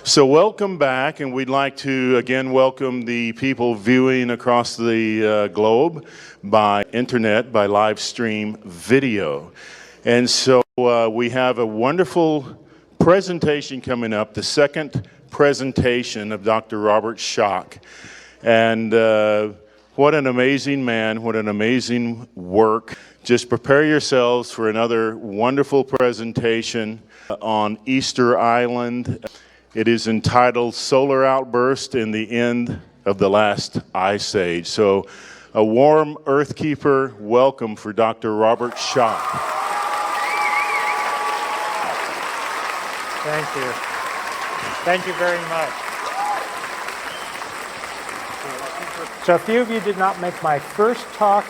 So welcome back, and we'd like to again welcome the people viewing across the globe by internet, by live stream video. And so we have a wonderful presentation coming up, the second presentation of Dr. Robert Schoch. And what an amazing man, what an amazing work. Just prepare yourselves for another wonderful presentation on Easter Island. It is entitled Solar Outburst in the End of the Last Ice Age. So a warm Earthkeeper welcome for Dr. Robert Schoch. Thank you. Thank you very much. So a few of you did not make my first talk,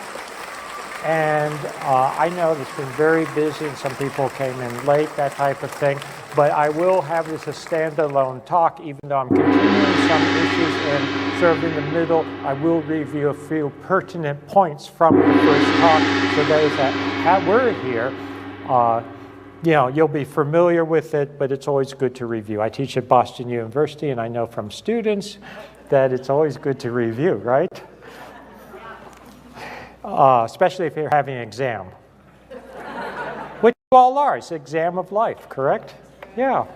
and I know it's been very busy and some people came in late, that type of thing. But I will have this a standalone talk, even though I'm continuing some issues and sort of in the middle. I will review a few pertinent points from the first talk. So those that were here, you know, you'll be familiar with it, but it's always good to review. I teach at Boston University, and I know from students that it's always good to review, right? Especially if you're having an exam. Which you all are. It's the exam of life, correct? Yeah.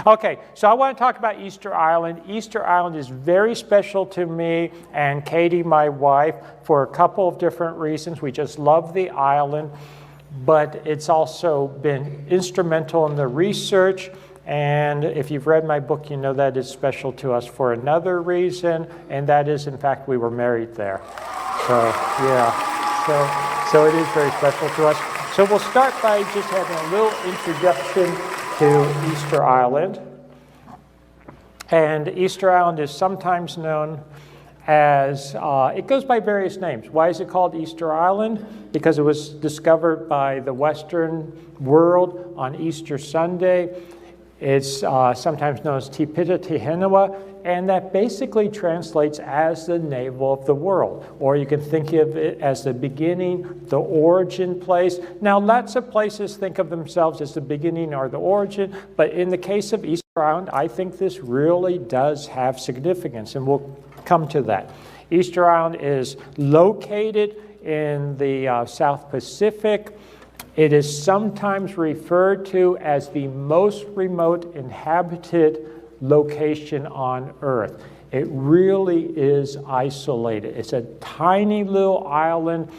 Okay, so I want to talk about Easter Island. Easter Island is very special to me and Katie, my wife, for a couple of different reasons. We just love the island, but it's also been instrumental in the research. And if you've read my book, you know that it's special to us for another reason, and that is, in fact, we were married there. So, yeah, so it is very special to us. So we'll start by just having a little introduction to Easter Island. And Easter Island is sometimes known as, it goes by various names. Why is it called Easter Island? Because it was discovered by the Western world on Easter Sunday. It's sometimes known as Tipita Tehenua, and that basically translates as the navel of the world. Or you can think of it as the beginning, the origin place. Now, lots of places think of themselves as the beginning or the origin, but in the case of Easter Island, I think this really does have significance, and we'll come to that. Easter Island is located in the South Pacific. It is sometimes referred to as the most remote inhabited location on Earth. It really is isolated. It's a tiny little island.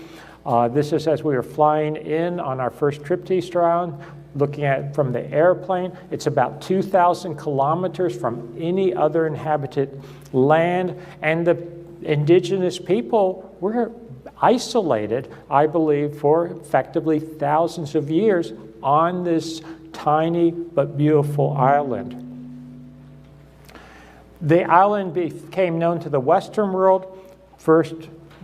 This is as we were flying in on our first trip to Easter Island, looking at it from the airplane. It's about 2,000 kilometers from any other inhabited land, and the indigenous people were isolated, I believe, for effectively thousands of years on this tiny but beautiful island. The island became known to the Western world first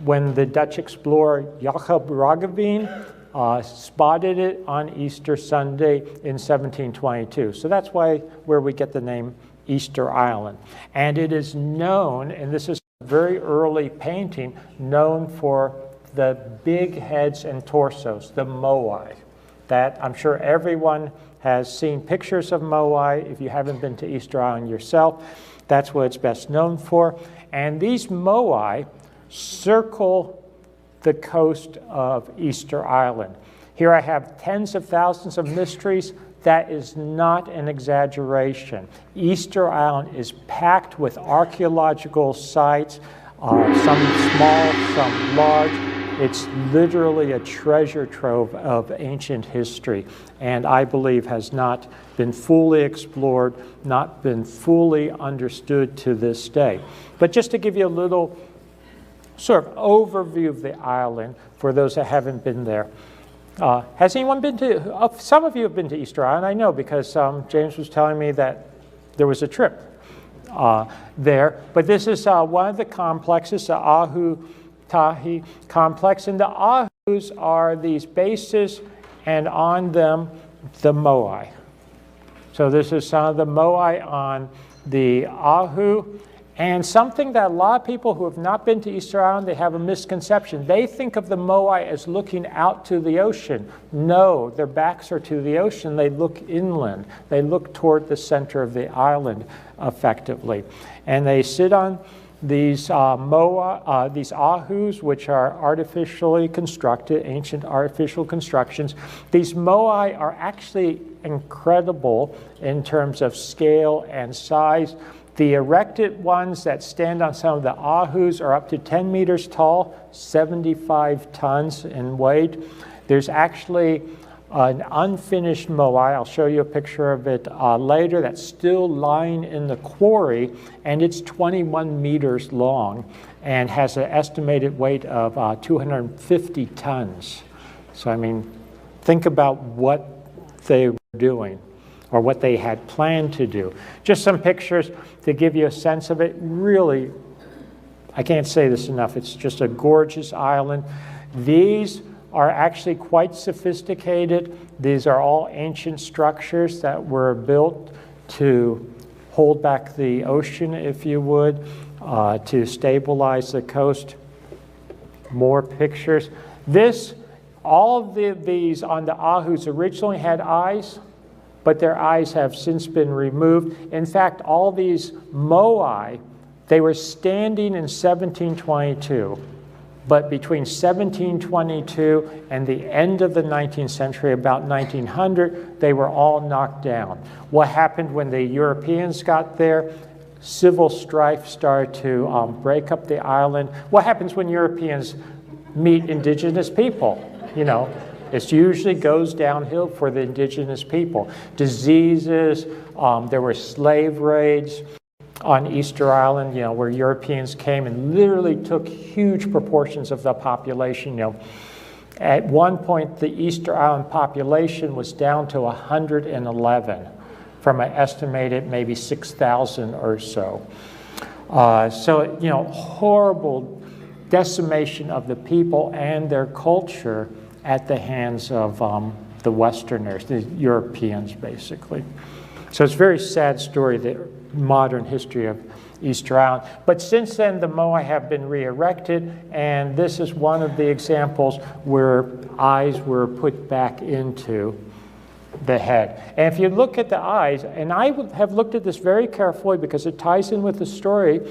when the Dutch explorer Jacob Roggeveen spotted it on Easter Sunday in 1722. So that's where we get the name Easter Island. And it is known, and this is a very early painting, known for the big heads and torsos, the Moai. That I'm sure everyone has seen pictures of Moai. If you haven't been to Easter Island yourself, that's what it's best known for. And these Moai circle the coast of Easter Island. Here I have tens of thousands of mysteries. That is not an exaggeration. Easter Island is packed with archaeological sites, some small, some large. It's literally a treasure trove of ancient history, and I believe has not been fully explored, not been fully understood to this day. But just to give you a little sort of overview of the island for those that haven't been there. Has anyone been to, some of you have been to Easter Island, I know, because James was telling me that there was a trip there. But this is one of the complexes, the Ahu Tahi complex, and the Ahus are these bases, and on them the Moai. So this is some of the Moai on the Ahu, And something that a lot of people who have not been to Easter Island, they have a misconception. They think of the Moai as looking out to the ocean. No, their backs are to the ocean. They look inland. They look toward the center of the island, effectively. And they sit on these these ahus, which are artificially constructed, ancient artificial constructions. These Moai are actually incredible in terms of scale and size. The erected ones that stand on some of the ahus are up to 10 meters tall, 75 tons in weight. There's actually an unfinished Moai, I'll show you a picture of it later, that's still lying in the quarry, and it's 21 meters long and has an estimated weight of 250 tons. So, I mean, think about what they were doing, or what they had planned to do. Just some pictures to give you a sense of it. Really, I can't say this enough, it's just a gorgeous island. These are actually quite sophisticated. These are all ancient structures that were built to hold back the ocean, if you would, to stabilize the coast. More pictures. All of these on the ahus originally had eyes, but their eyes have since been removed. In fact, all these Moai, they were standing in 1722. But between 1722 and the end of the 19th century, about 1900, they were all knocked down. What happened when the Europeans got there? Civil strife started to break up the island. What happens when Europeans meet indigenous people? You know, it usually goes downhill for the indigenous people. Diseases, there were slave raids on Easter Island, you know, where Europeans came and literally took huge proportions of the population. You know, at one point, the Easter Island population was down to 111 from an estimated maybe 6,000 or so. So, you know, horrible decimation of the people and their culture at the hands of the Westerners, the Europeans, basically. So it's a very sad story, the modern history of Easter Island. But since then, the Moai have been re-erected, and this is one of the examples where eyes were put back into the head. And if you look at the eyes, and I have looked at this very carefully because it ties in with the story,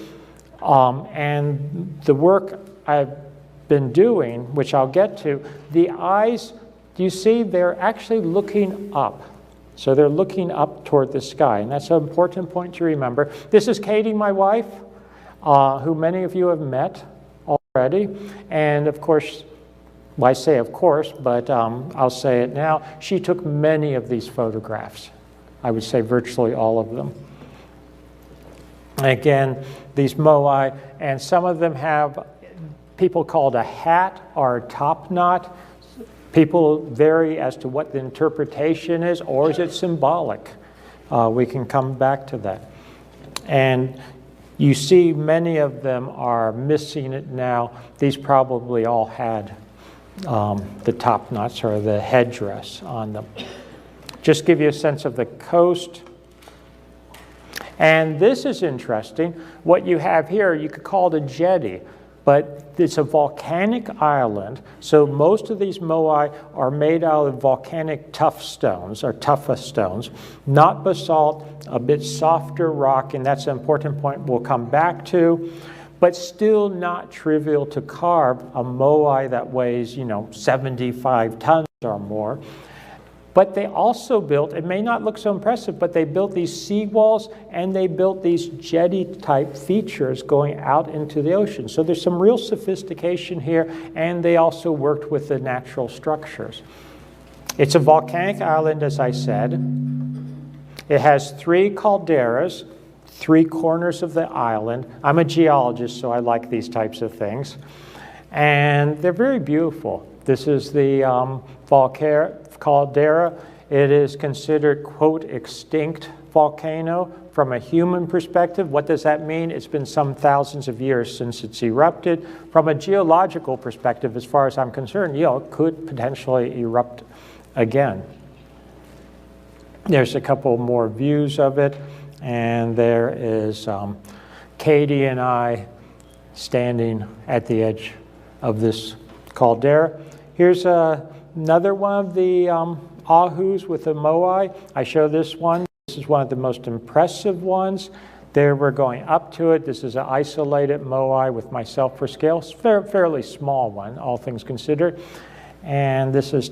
and the work I've been doing, which I'll get to, the eyes, do you see, they're actually looking up. So they're looking up toward the sky, and that's an important point to remember. This is Katie, my wife, who many of you have met already. And of course, well, I say of course, but I'll say it now. She took many of these photographs. I would say virtually all of them. Again, these Moai, and some of them have people called a hat or a top knot. People vary as to what the interpretation is, or is it symbolic? We can come back to that. And you see many of them are missing it now. These probably all had the top knots or the headdress on them. Just give you a sense of the coast. And this is interesting. What you have here, you could call it a jetty, but it's a volcanic island, so most of these Moai are made out of volcanic tuff stones, or tufa stones, not basalt, a bit softer rock, and that's an important point we'll come back to, but still not trivial to carve a Moai that weighs, you know, 75 tons or more. But they also built, it may not look so impressive, but they built these seawalls and they built these jetty-type features going out into the ocean. So there's some real sophistication here, and they also worked with the natural structures. It's a volcanic island, as I said. It has 3 calderas, 3 corners of the island. I'm a geologist, so I like these types of things. And they're very beautiful. This is the caldera. It is considered, quote, extinct volcano from a human perspective. What does that mean? It's been some thousands of years since it's erupted. From a geological perspective, as far as I'm concerned, you know, it could potentially erupt again. There's a couple more views of it, and there is Katie and I standing at the edge of this caldera. Here's another one of the ahus with the Moai. I show this one. This is one of the most impressive ones. There we're going up to it. This is an isolated Moai with myself for scale. It's a fairly small one, all things considered. And this is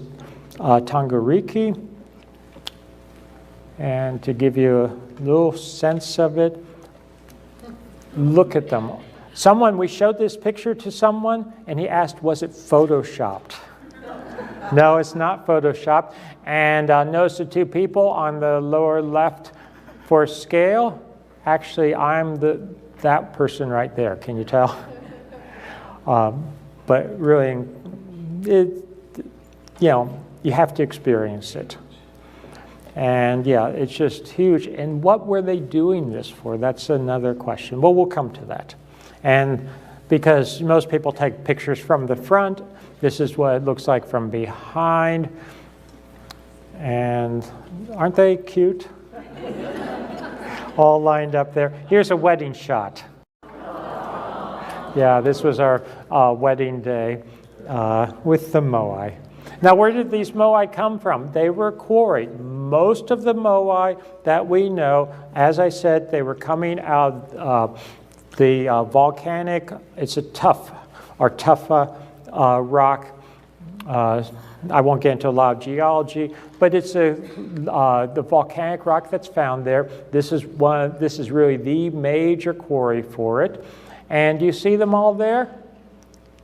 Tangariki. And to give you a little sense of it, look at them. We showed this picture to someone, and he asked, was it photoshopped? No, it's not photoshopped. And notice the two people on the lower left for scale. Actually, I'm that person right there. Can you tell? But really, you have to experience it. And yeah, it's just huge. And what were they doing this for? That's another question. Well, we'll come to that. And because most people take pictures from the front, this is what it looks like from behind. And aren't they cute? All lined up there. Here's a wedding shot. Yeah, this was our wedding day with the Moai. Now, where did these Moai come from? They were quarried. Most of the Moai that we know, as I said, they were coming out of the volcanic, it's a tufa rock. I won't get into a lot of geology, but it's the volcanic rock that's found there. This is really the major quarry for it. And do you see them all there?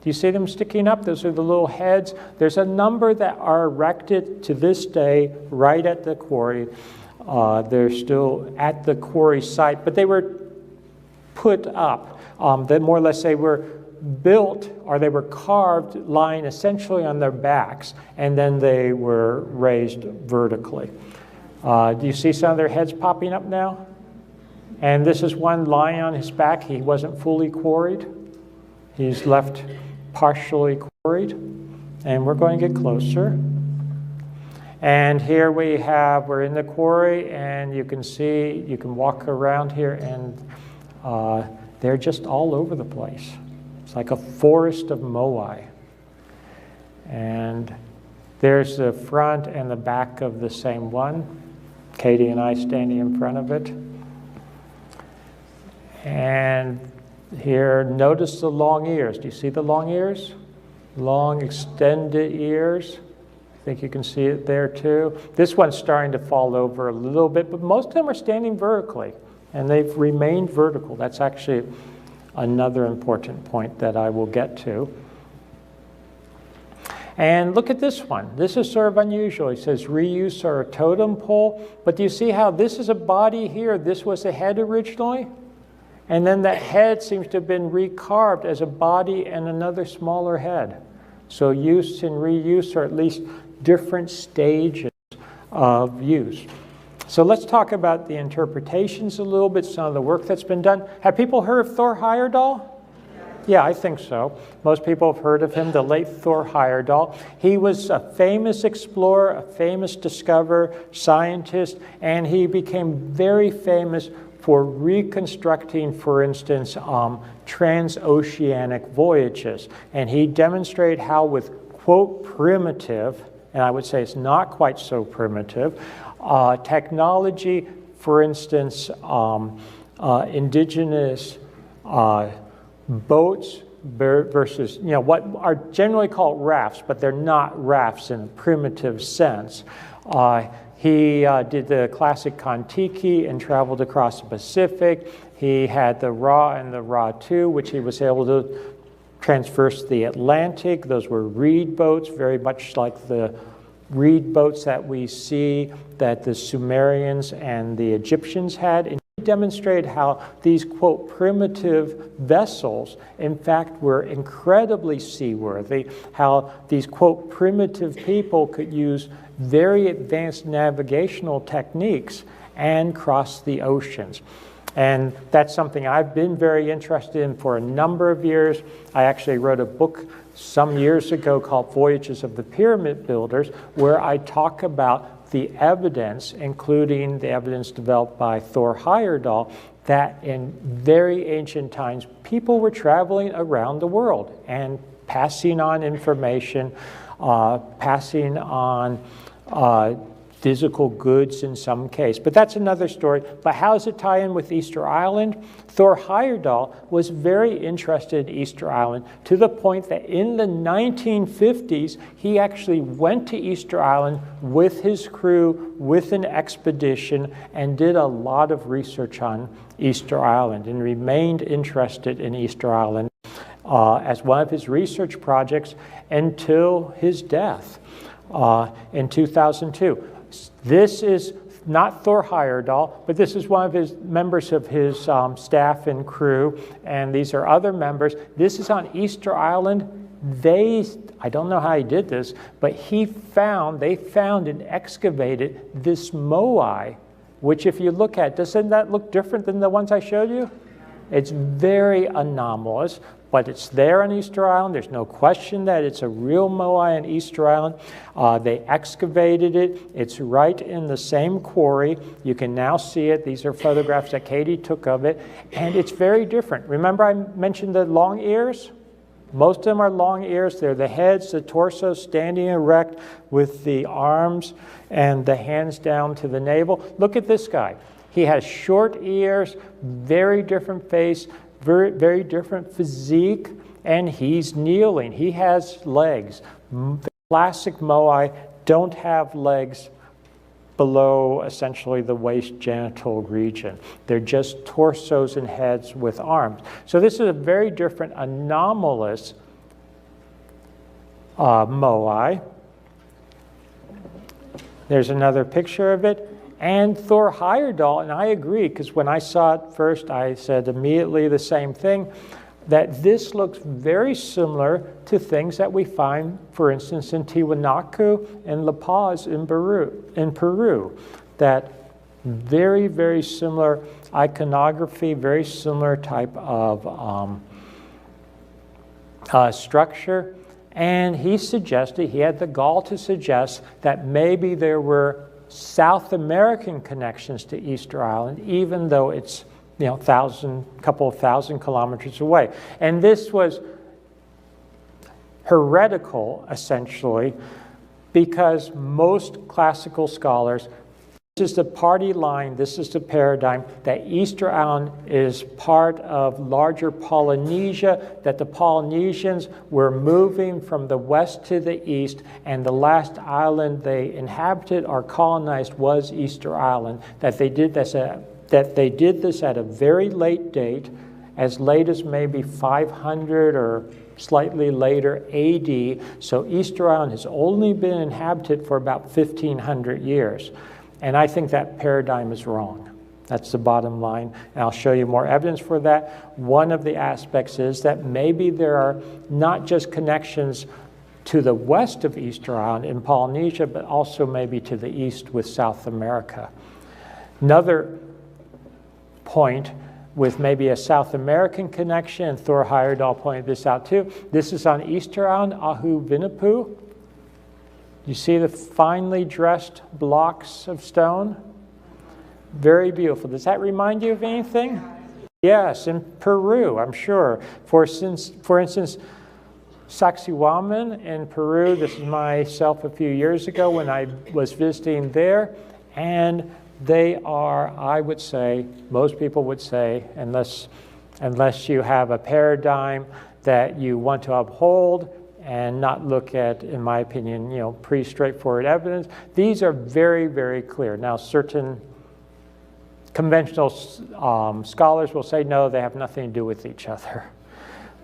Do you see them sticking up? Those are the little heads. There's a number that are erected to this day right at the quarry. They're still at the quarry site, but they were put up. That more or less they were built or they were carved lying essentially on their backs, and then they were raised vertically. Do you see some of their heads popping up now? And this is one lying on his back. He wasn't fully quarried. He's left partially quarried. And we're going to get closer. And here we're in the quarry, and you can see, you can walk around here, and they're just all over the place. It's like a forest of Moai. And there's the front and the back of the same one. Katie and I standing in front of it. And here, notice the long ears. Do you see the long ears? Long extended ears. I think you can see it there too. This one's starting to fall over a little bit, but most of them are standing vertically, and they've remained vertical. That's actually another important point that I will get to. And look at this one. This is sort of unusual. It says reuse or a totem pole, but do you see how this is a body here? This was a head originally, and then that head seems to have been recarved as a body and another smaller head. So use and reuse are at least different stages of use. So let's talk about the interpretations a little bit, some of the work that's been done. Have people heard of Thor Heyerdahl? Yeah, I think so. Most people have heard of him, the late Thor Heyerdahl. He was a famous explorer, a famous discoverer, scientist, and he became very famous for reconstructing, for instance, transoceanic voyages. And he demonstrated how with, quote, primitive, and I would say it's not quite so primitive, technology, for instance, indigenous boats versus, what are generally called rafts, but they're not rafts in a primitive sense. He did the classic Kon-Tiki and traveled across the Pacific. He had the Ra and the Ra-2, which he was able to traverse the Atlantic. Those were reed boats, very much like the reed boats that we see that the Sumerians and the Egyptians had. And he demonstrated how these, quote, primitive vessels, in fact, were incredibly seaworthy, how these, quote, primitive people could use very advanced navigational techniques and cross the oceans. And that's something I've been very interested in for a number of years. I actually wrote a book some years ago called Voyages of the Pyramid Builders, where I talk about the evidence, including the evidence developed by Thor Heyerdahl, that in very ancient times, people were traveling around the world and passing on information, passing on physical goods in some case. But that's another story. But how does it tie in with Easter Island? Thor Heyerdahl was very interested in Easter Island to the point that in the 1950s, he actually went to Easter Island with his crew, with an expedition, and did a lot of research on Easter Island and remained interested in Easter Island as one of his research projects until his death in 2002. This is not Thor Heyerdahl, but this is one of his members of his staff and crew, and these are other members. This is on Easter Island. I don't know how he did this, but they found and excavated this Moai, which if you look at, doesn't that look different than the ones I showed you? It's very anomalous, but it's there on Easter Island. There's no question that it's a real Moai on Easter Island. They excavated it. It's right in the same quarry. You can now see it. These are photographs that Katie took of it, and it's very different. Remember I mentioned the long ears? Most of them are long ears. They're the heads, the torso standing erect with the arms and the hands down to the navel. Look at this guy. He has short ears, very different face, very, very different physique, and he's kneeling. He has legs. The classic Moai don't have legs below essentially the waist genital region. They're just torsos and heads with arms. So this is a very different anomalous Moai. There's another picture of it. And Thor Heyerdahl, and I agree, because when I saw it first, I said immediately the same thing, that this looks very similar to things that we find, for instance, in Tiwanaku and La Paz in Peru. That very, very similar iconography, very similar type of structure. And he suggested, he had the gall to suggest that maybe there were South American connections to Easter Island, even though it's couple of thousand kilometers away. And this was heretical, essentially, because most classical scholars, this is the party line, this is the paradigm, that Easter Island is part of larger Polynesia, that the Polynesians were moving from the west to the east, and the last island they inhabited or colonized was Easter Island, that they did this at a very late date, as late as maybe 500 or slightly later AD, so Easter Island has only been inhabited for about 1,500 years. And I think that paradigm is wrong. That's the bottom line. And I'll show you more evidence for that. One of the aspects is that maybe there are not just connections to the west of Easter Island in Polynesia, but also maybe to the east with South America. Another point with maybe a South American connection, and Thor Heyerdahl pointed this out too. This is on Easter Island, Ahu Vinipu. You see the finely dressed blocks of stone? Very beautiful. Does that remind you of anything? Yes, in Peru, I'm sure. For instance, Sacsayhuaman in Peru, this is myself a few years ago when I was visiting there, and they are, I would say, most people would say, unless you have a paradigm that you want to uphold, and not look at, in my opinion, pretty straightforward evidence. These are very, very clear. Now, certain conventional scholars will say, no, they have nothing to do with each other.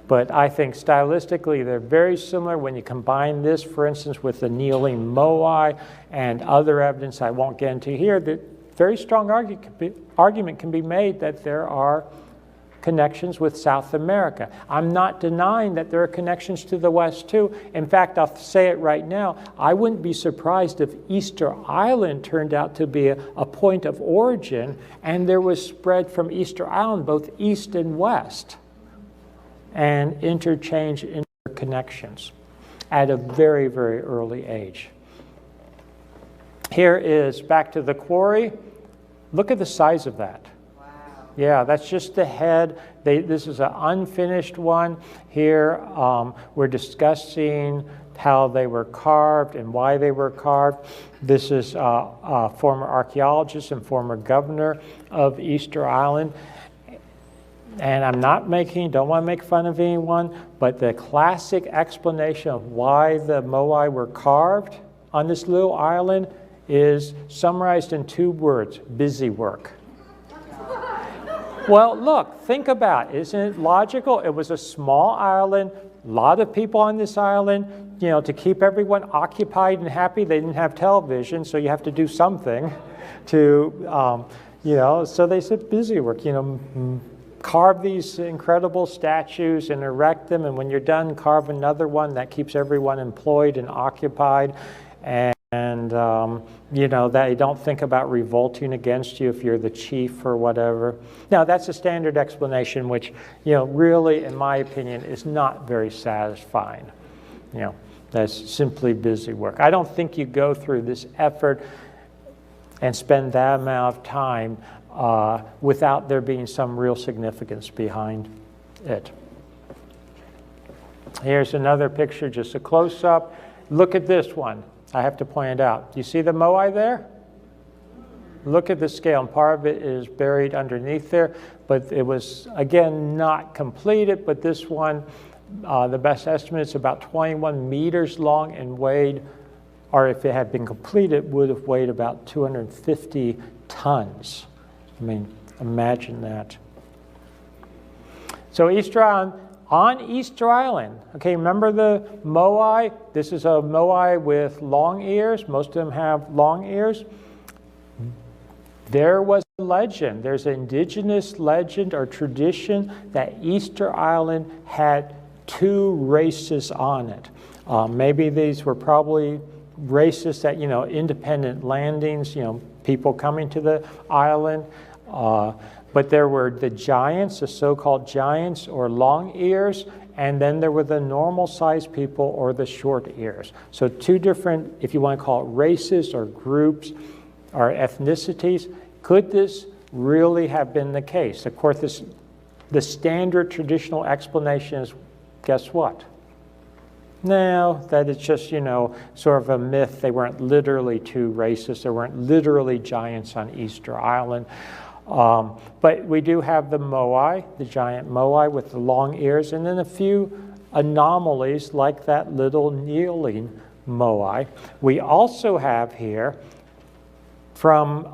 But I think stylistically, they're very similar when you combine this, for instance, with the kneeling Moai and other evidence I won't get into here. The very strong argument can be made that there are connections with South America. I'm not denying that there are connections to the West too. In fact, I'll say it right now, I wouldn't be surprised if Easter Island turned out to be a point of origin and there was spread from Easter Island both east and west and interchange interconnections at a very, very early age. Here is back to the quarry. Look at the size of that. Yeah, that's just the head. This is an unfinished one. Here we're discussing how they were carved and why they were carved. This is a former archaeologist and former governor of Easter Island. And I'm not don't want to make fun of anyone, but the classic explanation of why the Moai were carved on this little island is summarized in 2 words: busy work. Well, look, think about it. Isn't it logical? It was a small island, a lot of people on this island. You know, to keep everyone occupied and happy, they didn't have television, so you have to do something to, you know, so they said busy work, you know, carve these incredible statues and erect them, and when you're done, carve another one. That keeps everyone employed and occupied. And you know, they don't think about revolting against you if you're the chief or whatever. Now, that's a standard explanation, which, you know, really, in my opinion, is not very satisfying. You know, that's simply busy work. I don't think you go through this effort and spend that amount of time without there being some real significance behind it. Here's another picture, just a close-up. Look at this one. I have to point it out. Do you see the Moai there? Look at the scale, and part of it is buried underneath there, but it was, again, not completed, but this one, the best estimate is about 21 meters long and weighed, or if it had been completed, would have weighed about 250 tons. I mean, imagine that. So Easter Island, on Easter Island, okay, remember the Moai? This is a Moai with long ears. Most of them have long ears. There was a legend. There's an indigenous legend or tradition that Easter Island had 2 races on it. Maybe these were probably races that, you know, independent landings, you know, people coming to the island. But there were the giants, the so-called giants or long ears, and then there were the normal-sized people or the short ears. So 2 different, if you want to call it races or groups or ethnicities. Could this really have been the case? Of course, the standard traditional explanation is, guess what? No, that it's just, you know, sort of a myth. They weren't literally 2 races. There weren't literally giants on Easter Island. But we do have the Moai, the giant Moai with the long ears, and then a few anomalies like that little kneeling Moai. We also have here from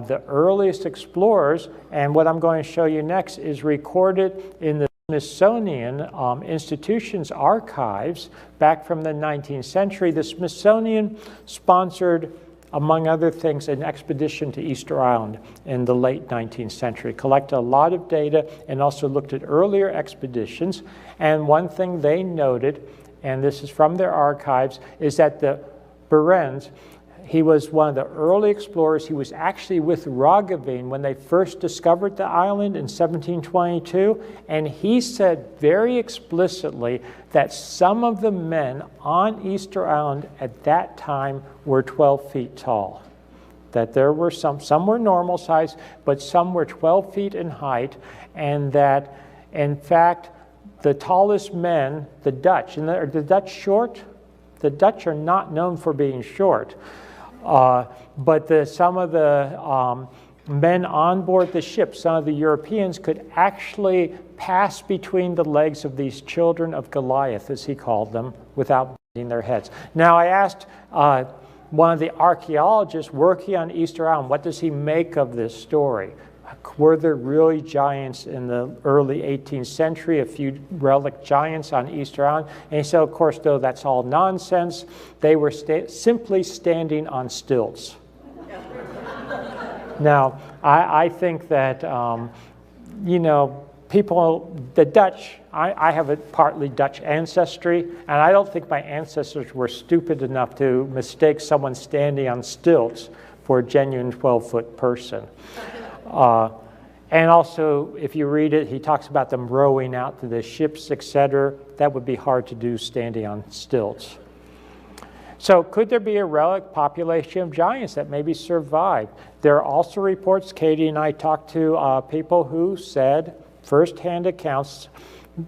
the earliest explorers, and what I'm going to show you next is recorded in the Smithsonian Institution's archives back from the 19th century. The Smithsonian sponsored, among other things, an expedition to Easter Island in the late 19th century, collected a lot of data and also looked at earlier expeditions. And one thing they noted, and this is from their archives, is that the Behrens, he was one of the early explorers. He was actually with Roggeveen when they first discovered the island in 1722, and he said very explicitly that some of the men on Easter Island at that time were 12 feet tall. That there were some were normal size, but some were 12 feet in height, and that, in fact, the tallest men, the Dutch, and are the Dutch short? The Dutch are not known for being short. But some of the men on board the ship, some of the Europeans, could actually pass between the legs of these children of Goliath, as he called them, without bending their heads. Now, I asked one of the archaeologists working on Easter Island, what does he make of this story? Were there really giants in the early 18th century, a few relic giants on Easter Island? And he said, of course, though, that's all nonsense. They were simply standing on stilts. Now, I think that, you know, the Dutch, I have a partly Dutch ancestry, and I don't think my ancestors were stupid enough to mistake someone standing on stilts for a genuine 12-foot person. And also, if you read it, he talks about them rowing out to the ships, etc. That would be hard to do standing on stilts. So could there be a relic population of giants that maybe survived? There are also reports, Katie and I talked to people who said, first-hand accounts,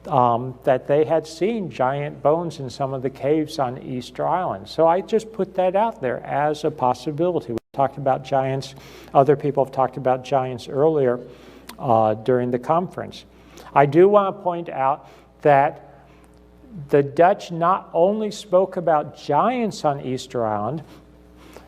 that they had seen giant bones in some of the caves on Easter Island. So I just put that out there as a possibility. We talked about giants. Other people have talked about giants earlier during the conference. I do want to point out that the Dutch not only spoke about giants on Easter Island,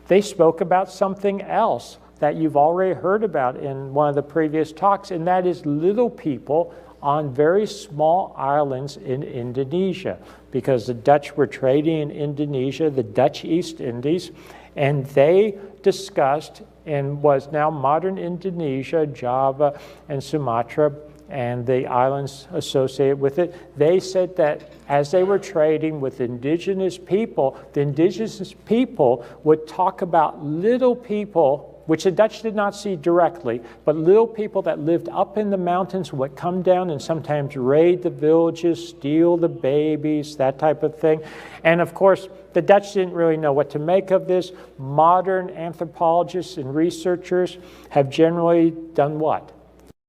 they spoke about something else that you've already heard about in one of the previous talks, and that is little people on very small islands in Indonesia, because the Dutch were trading in Indonesia, the Dutch East Indies, and they discussed in was now modern Indonesia, Java, and Sumatra, and the islands associated with it. They said that as they were trading with indigenous people, the indigenous people would talk about little people, which the Dutch did not see directly, but little people that lived up in the mountains would come down and sometimes raid the villages, steal the babies, that type of thing. And of course, the Dutch didn't really know what to make of this. Modern anthropologists and researchers have generally done what?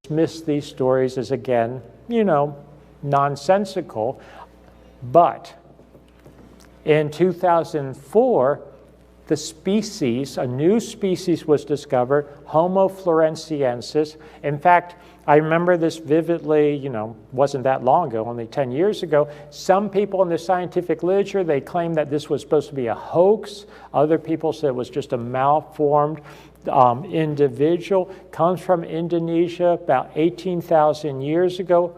Dismissed these stories as, again, nonsensical. But in 2004, the species, a new species was discovered, Homo floresiensis. In fact, I remember this vividly, wasn't that long ago, only 10 years ago. Some people in the scientific literature, they claimed that this was supposed to be a hoax. Other people said it was just a malformed individual. Comes from Indonesia about 18,000 years ago.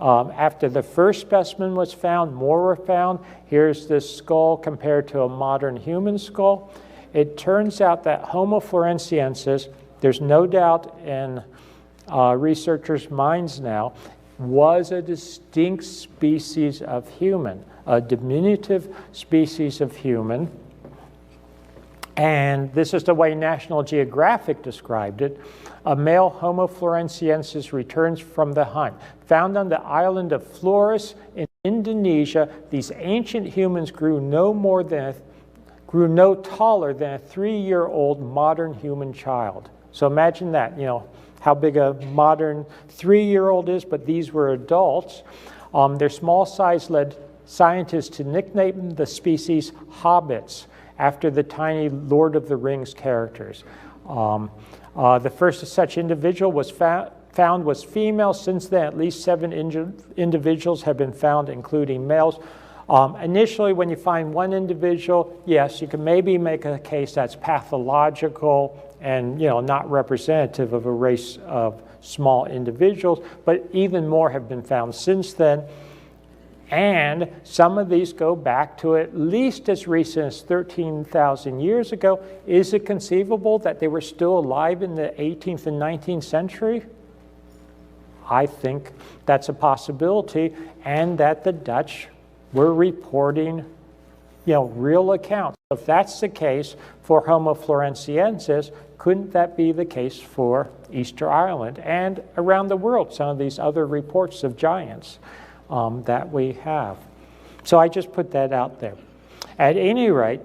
After the first specimen was found, more were found. Here's this skull compared to a modern human skull. It turns out that Homo floresiensis, there's no doubt in researchers' minds now, was a distinct species of human, a diminutive species of human. And this is the way National Geographic described it. A male Homo floresiensis returns from the hunt. Found on the island of Flores in Indonesia, these ancient humans grew no taller than a 3-year-old modern human child. So imagine that, how big a modern 3-year-old is, but these were adults. Their small size led scientists to nickname the species hobbits, after the tiny Lord of the Rings characters. The first such individual was found was female. Since then, at least 7 individuals have been found, including males. Initially, when you find one individual, yes, you can maybe make a case that's pathological and not representative of a race of small individuals, but even more have been found since then. And some of these go back to at least as recent as 13,000 years ago. Is it conceivable that they were still alive in the 18th and 19th century? I think that's a possibility, and that the Dutch were reporting, real accounts. If that's the case for Homo floresiensis, couldn't that be the case for Easter Island and around the world, some of these other reports of giants that we have? So I just put that out there. At any rate,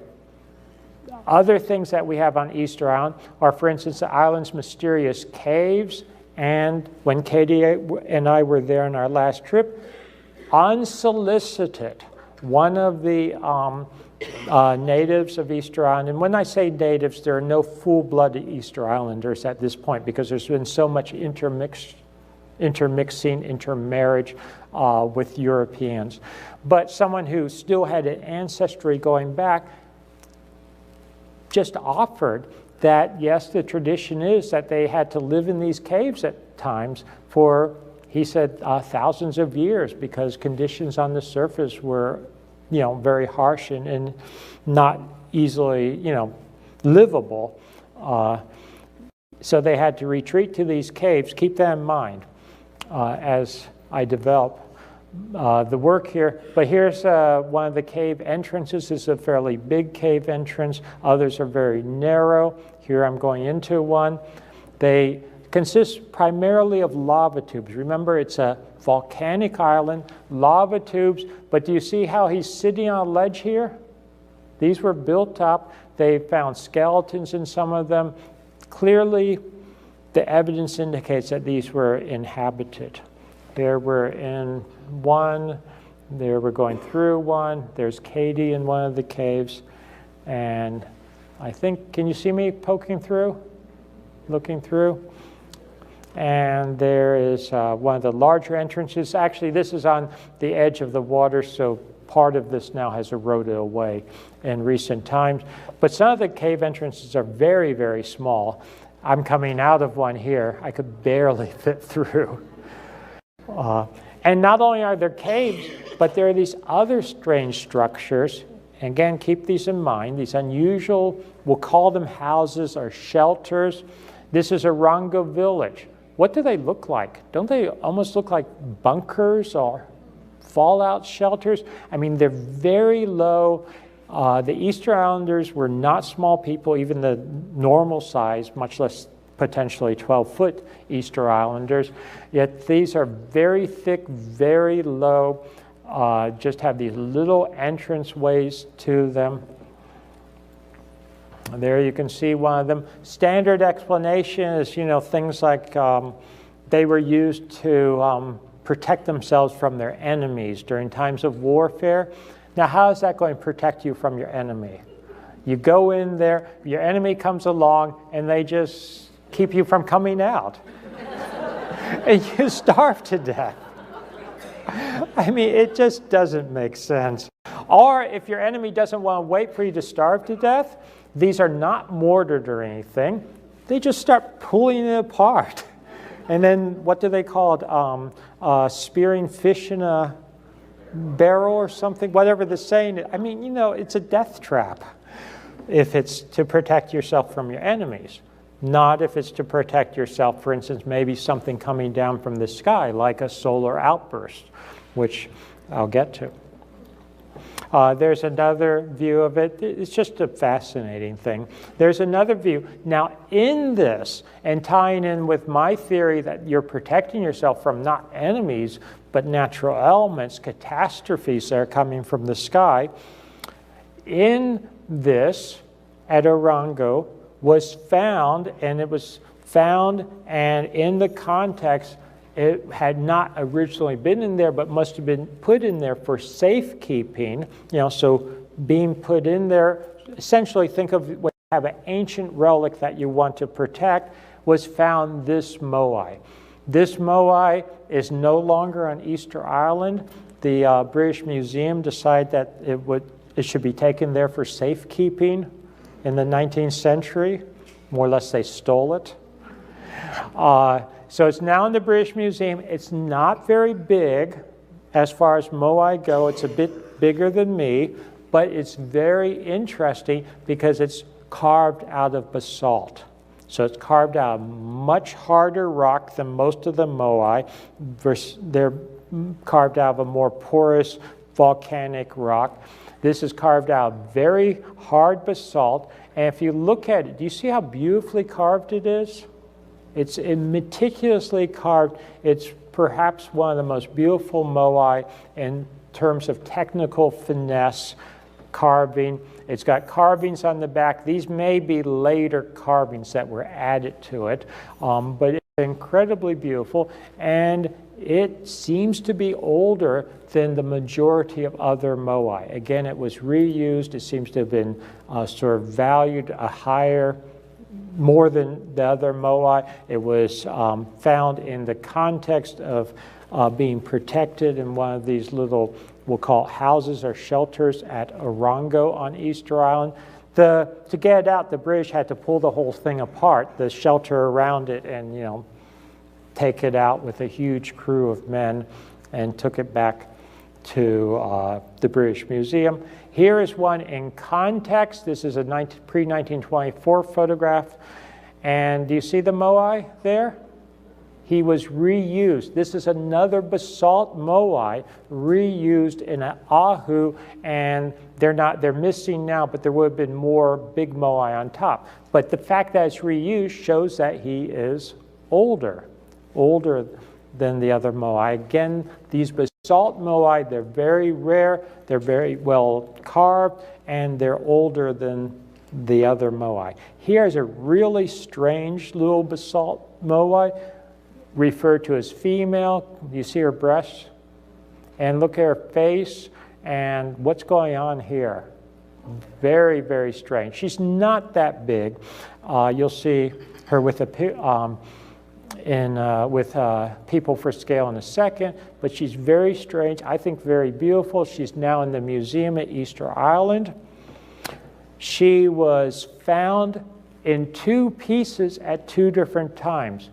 other things that we have on Easter Island are, for instance, the island's mysterious caves, and when Katie and I were there on our last trip, unsolicited, one of the natives of Easter Island, and when I say natives, there are no full-blooded Easter Islanders at this point because there's been so much intermixing, intermarriage with Europeans. But someone who still had an ancestry going back just offered that, yes, the tradition is that they had to live in these caves at times for, he said, thousands of years because conditions on the surface were, very harsh and not easily, livable. So they had to retreat to these caves. Keep that in mind. as I develop the work here. But here's one of the cave entrances. This is a fairly big cave entrance. Others are very narrow. Here I'm going into one. They consist primarily of lava tubes. Remember, it's a volcanic island, lava tubes, but do you see how he's sitting on a ledge here? These were built up. They found skeletons in some of them. Clearly, the evidence indicates that these were inhabited. There we're in one, there we're going through one, there's Katie in one of the caves, and I think, can you see me poking through, looking through? And there is one of the larger entrances. Actually, this is on the edge of the water, so part of this now has eroded away in recent times. But some of the cave entrances are very, very small. I'm coming out of one here. I could barely fit through. And not only are there caves, but there are these other strange structures. And again, keep these in mind. These unusual, we'll call them houses or shelters. This is a Rongo village. What do they look like? Don't they almost look like bunkers or fallout shelters? I mean, they're very low. The Easter Islanders were not small people, even the normal size, much less potentially 12-foot Easter Islanders. Yet these are very thick, very low, just have these little entrance ways to them. And there you can see one of them. Standard explanation is, you know, things like they were used to protect themselves from their enemies during times of warfare. Now, how is that going to protect you from your enemy? You go in there, your enemy comes along, and they just keep you from coming out. And you starve to death. I mean, it just doesn't make sense. Or if your enemy doesn't want to wait for you to starve to death, these are not mortared or anything. They just start pulling it apart. And then what do they call it? Spearing fish in a barrel or something, whatever the saying is. I mean, you know, it's a death trap if it's to protect yourself from your enemies. Not if it's to protect yourself, for instance, maybe something coming down from the sky, like a solar outburst, which I'll get to. There's another view of it. It's just a fascinating thing. There's another view. Now, in this, and tying in with my theory that you're protecting yourself from not enemies, but natural elements, catastrophes that are coming from the sky, in this, at Orongo, was found, and it was found, and in the context, it had not originally been in there, but must have been put in there for safekeeping. You know, so being put in there, essentially think of when you have an ancient relic that you want to protect, was found this Moai. This Moai is no longer on Easter Island. The British Museum decided that it should be taken there for safekeeping in the 19th century. More or less, they stole it. So it's now in the British Museum. It's not very big as far as Moai go. It's a bit bigger than me, but it's very interesting because it's carved out of basalt. So it's carved out of much harder rock than most of the Moai. They're carved out of a more porous volcanic rock. This is carved out of very hard basalt. And if you look at it, do you see how beautifully carved it is? It's meticulously carved. It's perhaps one of the most beautiful Moai in terms of technical finesse carving. It's got carvings on the back. These may be later carvings that were added to it, but it's incredibly beautiful, and it seems to be older than the majority of other Moai. Again, it was reused. It seems to have been sort of valued a higher, more than the other Moai. It was found in the context of being protected in one of these little, we'll call it houses or shelters at Orongo on Easter Island. To get it out, the British had to pull the whole thing apart, the shelter around it, and, you know, take it out with a huge crew of men and took it back to the British Museum. Here is one in context. This is a pre-1924 photograph. And do you see the Moai there? He was reused. This is another basalt moai reused in an ahu, and they're missing now, but there would have been more big moai on top. But the fact that it's reused shows that he is older than the other moai. Again, these basalt moai, they're very rare, they're very well carved, and they're older than the other moai. Here's a really strange little basalt moai, referred to as female. You see her breasts? And look at her face, and what's going on here? Very, very strange. She's not that big. You'll see her with people for scale in a second, but she's very strange, I think very beautiful. She's now in the museum at Easter Island. She was found in 2 pieces at 2 different times.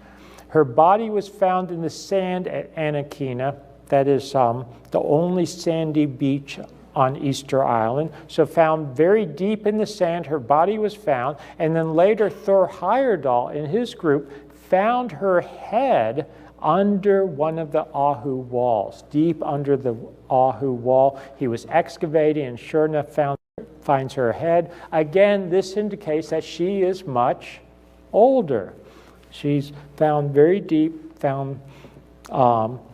Her body was found in the sand at Anakina. That is the only sandy beach on Easter Island. So found very deep in the sand, her body was found. And then later, Thor Heyerdahl and his group found her head under one of the ahu walls, deep under the ahu wall. He was excavating and sure enough finds her head. Again, this indicates that she is much older. She's found very deep, found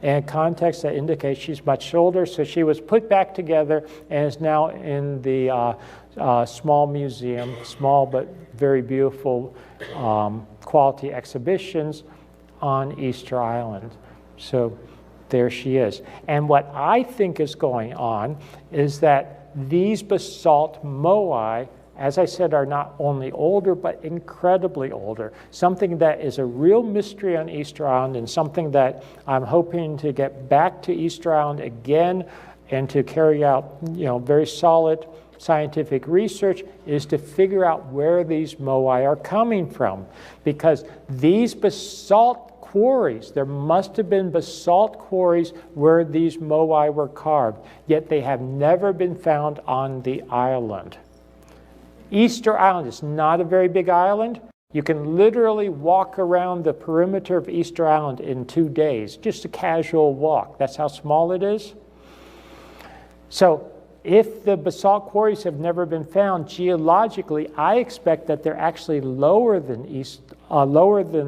in context that indicates she's much older. So she was put back together and is now in the small museum, small but very beautiful quality exhibitions on Easter Island. So there she is. And what I think is going on is that these basalt moai, as I said, are not only older, but incredibly older. Something that is a real mystery on Easter Island, and something that I'm hoping to get back to Easter Island again and to carry out, very solid scientific research, is to figure out where these moai are coming from. Because these basalt quarries, there must have been basalt quarries where these moai were carved, yet they have never been found on the island. Easter Island is not a very big island. You can literally walk around the perimeter of Easter Island in 2 days, just a casual walk. That's how small it is. So if the basalt quarries have never been found, geologically, I expect that they're actually lower than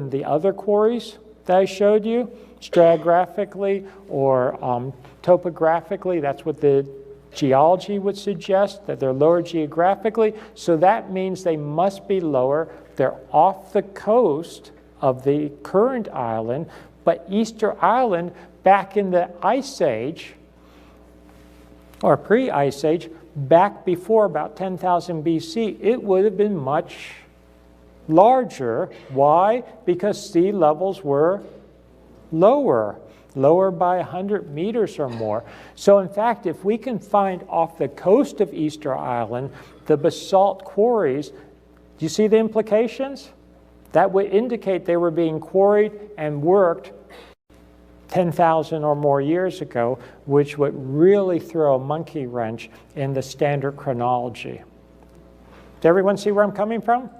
the other quarries that I showed you, stratigraphically or topographically. That's what the geology would suggest, that they're lower geographically. So that means they must be lower. They're off the coast of the current island, but Easter Island, back in the Ice Age, or pre-Ice Age, back before about 10,000 BC, it would have been much larger. Why? Because sea levels were lower by 100 meters or more. So in fact, if we can find off the coast of Easter Island the basalt quarries, do you see the implications? That would indicate they were being quarried and worked 10,000 or more years ago, which would really throw a monkey wrench in the standard chronology. Does everyone see where I'm coming from?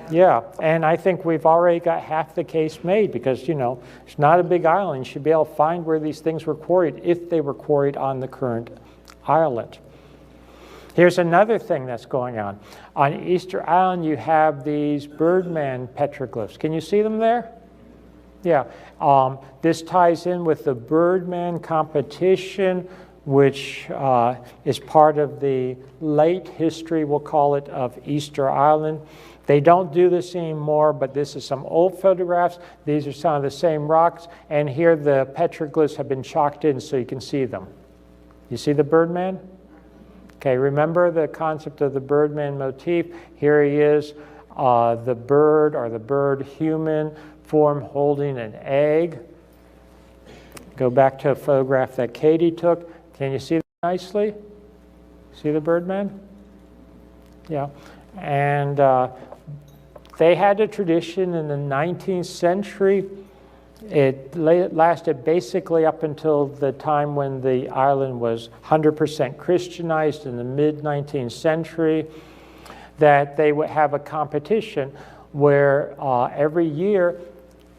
Yeah, and I think we've already got half the case made, because, it's not a big island. You should be able to find where these things were quarried if they were quarried on the current island. Here's another thing that's going on. On Easter Island, you have these Birdman petroglyphs. Can you see them there? Yeah. This ties in with the Birdman competition, which is part of the late history, we'll call it, of Easter Island. They don't do this anymore, but this is some old photographs. These are some of the same rocks, and here the petroglyphs have been chalked in so you can see them. You see the Birdman? Okay, remember the concept of the Birdman motif. Here he is, the bird, or the bird human form, holding an egg. Go back to a photograph that Katie took. Can you see that nicely? See the Birdman? Yeah. And they had a tradition in the 19th century. It lasted basically up until the time when the island was 100% Christianized in the mid-19th century, that they would have a competition where every year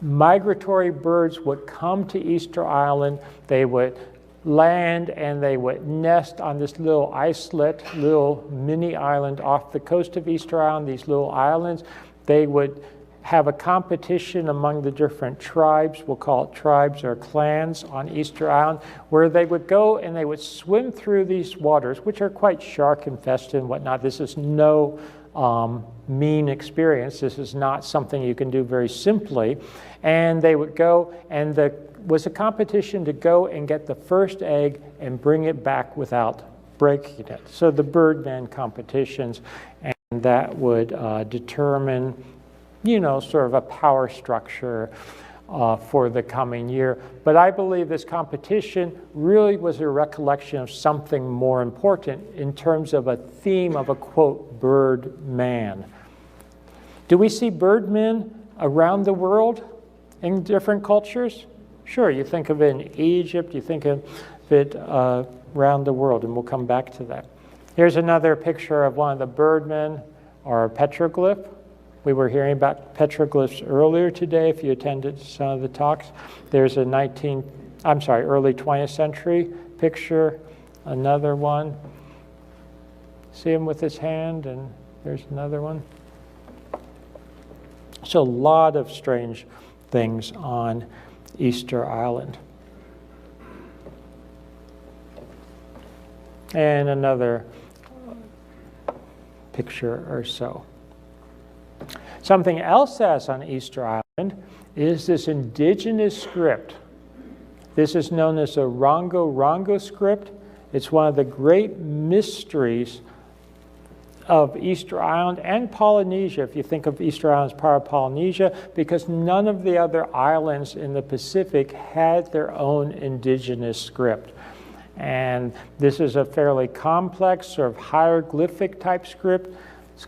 migratory birds would come to Easter Island. They would land and they would nest on this little islet, little mini island off the coast of Easter Island, these little islands. They would have a competition among the different tribes, we'll call it tribes or clans on Easter Island, where they would go and they would swim through these waters, which are quite shark infested and whatnot. This is no mean experience. This is not something you can do very simply. And they would go, and there was a competition to go and get the first egg and bring it back without breaking it. So the Birdman competitions, and that would determine, you know, sort of a power structure for the coming year. But I believe this competition really was a recollection of something more important in terms of a theme of a, quote, Birdman. Do we see Birdmen around the world in different cultures? Sure, you think of it in Egypt, you think of it around the world, and we'll come back to that. Here's another picture of one of the Birdmen, or a petroglyph. We were hearing about petroglyphs earlier today if you attended some of the talks. There's a early 20th century picture, another one. See him with his hand, and there's another one. So a lot of strange things on Easter Island. And another picture or so. Something else that's on Easter Island is this indigenous script. This is known as a Rongorongo script. It's one of the great mysteries of Easter Island and Polynesia, if you think of Easter Island as part of Polynesia, because none of the other islands in the Pacific had their own indigenous script. And this is a fairly complex, sort of hieroglyphic type script.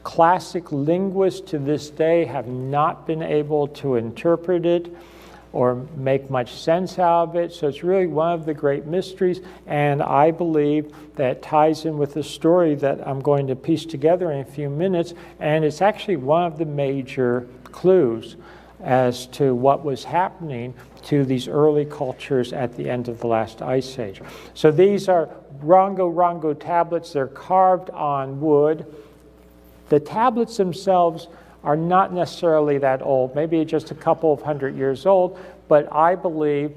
Classic linguists to this day have not been able to interpret it or make much sense out of it. So it's really one of the great mysteries, and I believe that ties in with the story that I'm going to piece together in a few minutes, and it's actually one of the major clues as to what was happening to these early cultures at the end of the last ice age. So these are Rongorongo tablets. They're carved on wood. The tablets themselves are not necessarily that old, maybe just a couple of hundred years old, but I believe,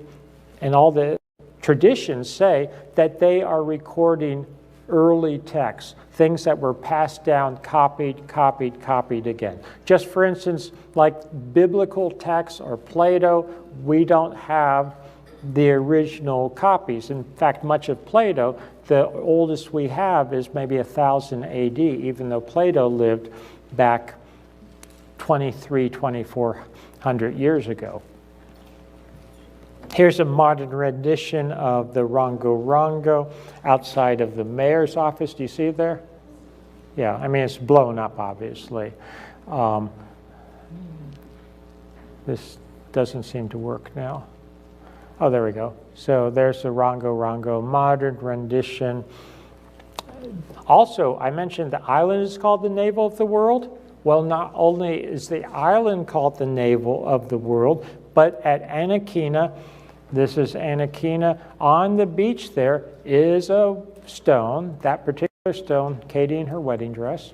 and all the traditions say, that they are recording early texts, things that were passed down, copied again. Just for instance, like biblical texts or Plato, we don't have the original copies. In fact, much of Plato, the oldest we have is maybe 1000 AD, even though Plato lived back 2,400 years ago. Here's a modern rendition of the Rongorongo outside of the mayor's office. Do you see it there? Yeah, I mean, it's blown up, obviously. This doesn't seem to work now. Oh, there we go. So there's the Rongorongo modern rendition. Also, I mentioned the island is called the navel of the world. Well, not only is the island called the navel of the world, but at Anaquina, this is Anaquina, on the beach there is a stone, that particular stone, Katie in her wedding dress.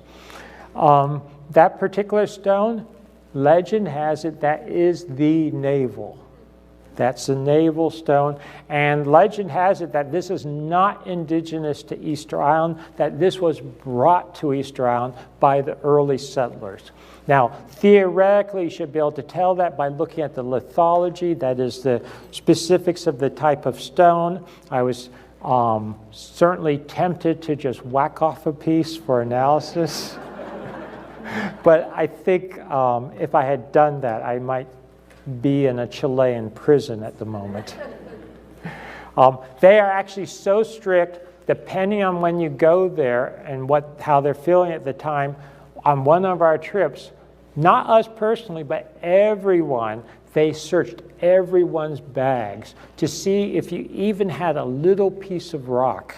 That particular stone, legend has it, that is the navel. That's the navel stone, and legend has it that this is not indigenous to Easter Island, that this was brought to Easter Island by the early settlers. Now, theoretically, you should be able to tell that by looking at the lithology, that is the specifics of the type of stone. I was certainly tempted to just whack off a piece for analysis, but I think if I had done that, I might be in a Chilean prison at the moment. They are actually so strict, depending on when you go there and how they're feeling at the time. On one of our trips, not us personally, but everyone, they searched everyone's bags to see if you even had a little piece of rock.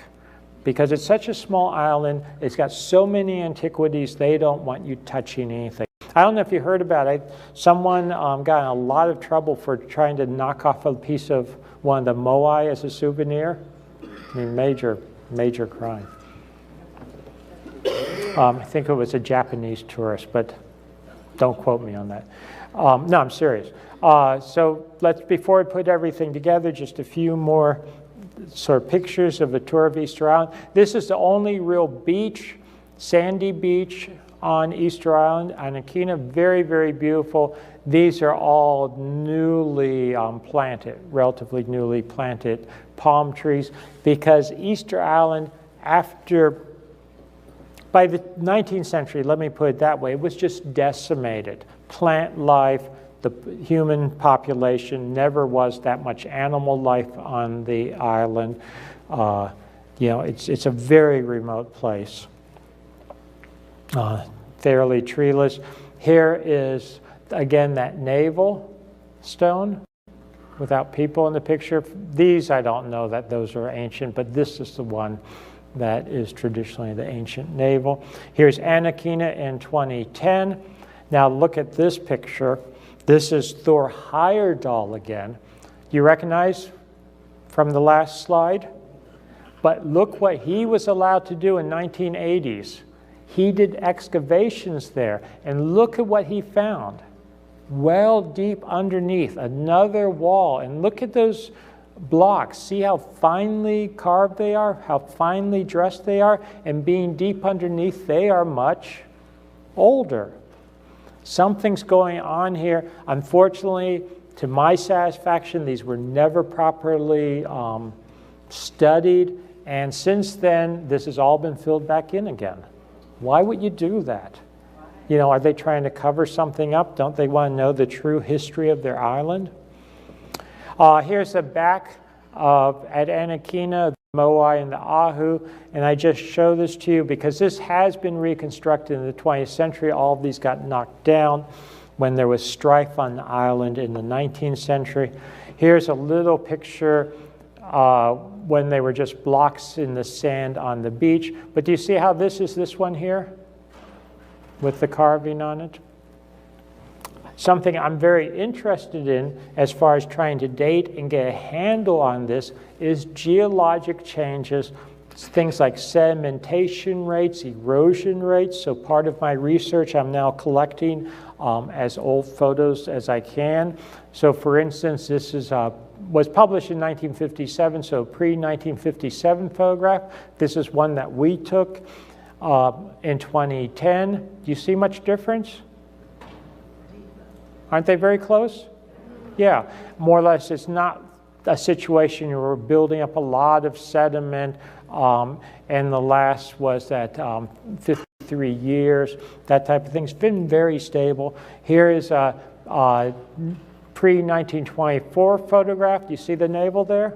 Because it's such a small island, it's got so many antiquities, they don't want you touching anything. I don't know if you heard about it. Someone got in a lot of trouble for trying to knock off a piece of one of the Moai as a souvenir. I mean, major, major crime. I think it was a Japanese tourist, but don't quote me on that. No, I'm serious. So before we put everything together, just a few more sort of pictures of the tour of Easter Island. This is the only real beach, sandy beach on Easter Island, Anakina, very, very beautiful. These are all newly planted, relatively newly planted palm trees, because Easter Island, by the 19th century, let me put it that way, it was just decimated. Plant life, the human population, never was that much animal life on the island. It's a very remote place. Fairly treeless. Here is, again, that navel stone without people in the picture. These, I don't know that those are ancient, but this is the one that is traditionally the ancient navel. Here's Anakina in 2010. Now look at this picture. This is Thor Heyerdahl again. You recognize from the last slide? But look what he was allowed to do in 1980s. He did excavations there, and look at what he found. Well deep underneath, another wall, and look at those blocks. See how finely carved they are, how finely dressed they are, and being deep underneath, they are much older. Something's going on here. Unfortunately, to my satisfaction, these were never properly studied, and since then, this has all been filled back in again. Why would you do that? You know, are they trying to cover something up? Don't they want to know the true history of their island? Here's the back at Anakina, the Moai and the Ahu, and I just show this to you because this has been reconstructed in the 20th century. All of these got knocked down when there was strife on the island in the 19th century. Here's a little picture when they were just blocks in the sand on the beach. But do you see how this is this one here with the carving on it? Something I'm very interested in as far as trying to date and get a handle on this is geologic changes, things like sedimentation rates, erosion rates. So part of my research I'm now collecting as old photos as I can. So for instance, this is was published in 1957, so pre-1957 photograph. This is one that we took in 2010. Do you see much difference? Aren't they very close? Yeah, more or less. It's not a situation where we're building up a lot of sediment, and the last was that 53 years, that type of thing. It's been very stable. Here is a pre-1924 photograph. Do you see the navel there?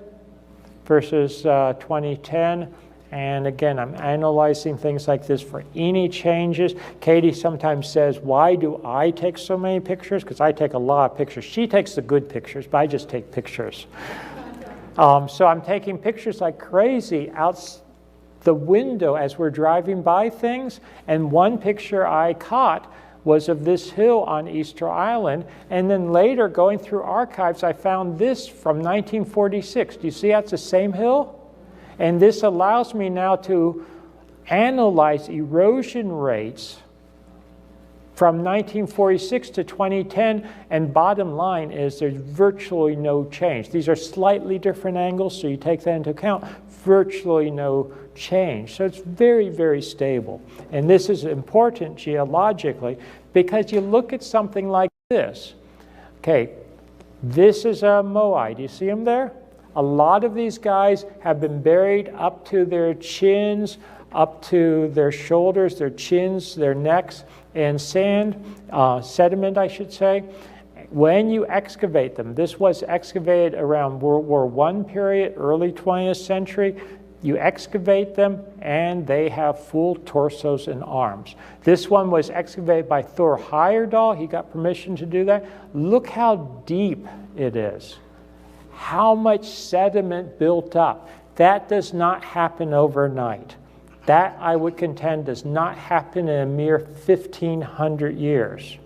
Versus 2010. And again, I'm analyzing things like this for any changes. Katie sometimes says, why do I take so many pictures? Because I take a lot of pictures. She takes the good pictures, but I just take pictures. So I'm taking pictures like crazy out the window as we're driving by things. And one picture I caught was of this hill on Easter Island. And then later, going through archives, I found this from 1946. Do you see that's the same hill? And this allows me now to analyze erosion rates from 1946 to 2010, and bottom line is there's virtually no change. These are slightly different angles, so you take that into account, virtually no change. So it's very, very stable. And this is important geologically because you look at something like this. Okay, this is a Moai. Do you see them there? A lot of these guys have been buried up to their chins, up to their shoulders, their chins, their necks, in sand, sediment, I should say. When you excavate them, this was excavated around World War I period, early 20th century. You excavate them, and they have full torsos and arms. This one was excavated by Thor Heyerdahl. He got permission to do that. Look how deep it is. How much sediment built up. That does not happen overnight. That, I would contend, does not happen in a mere 1,500 years.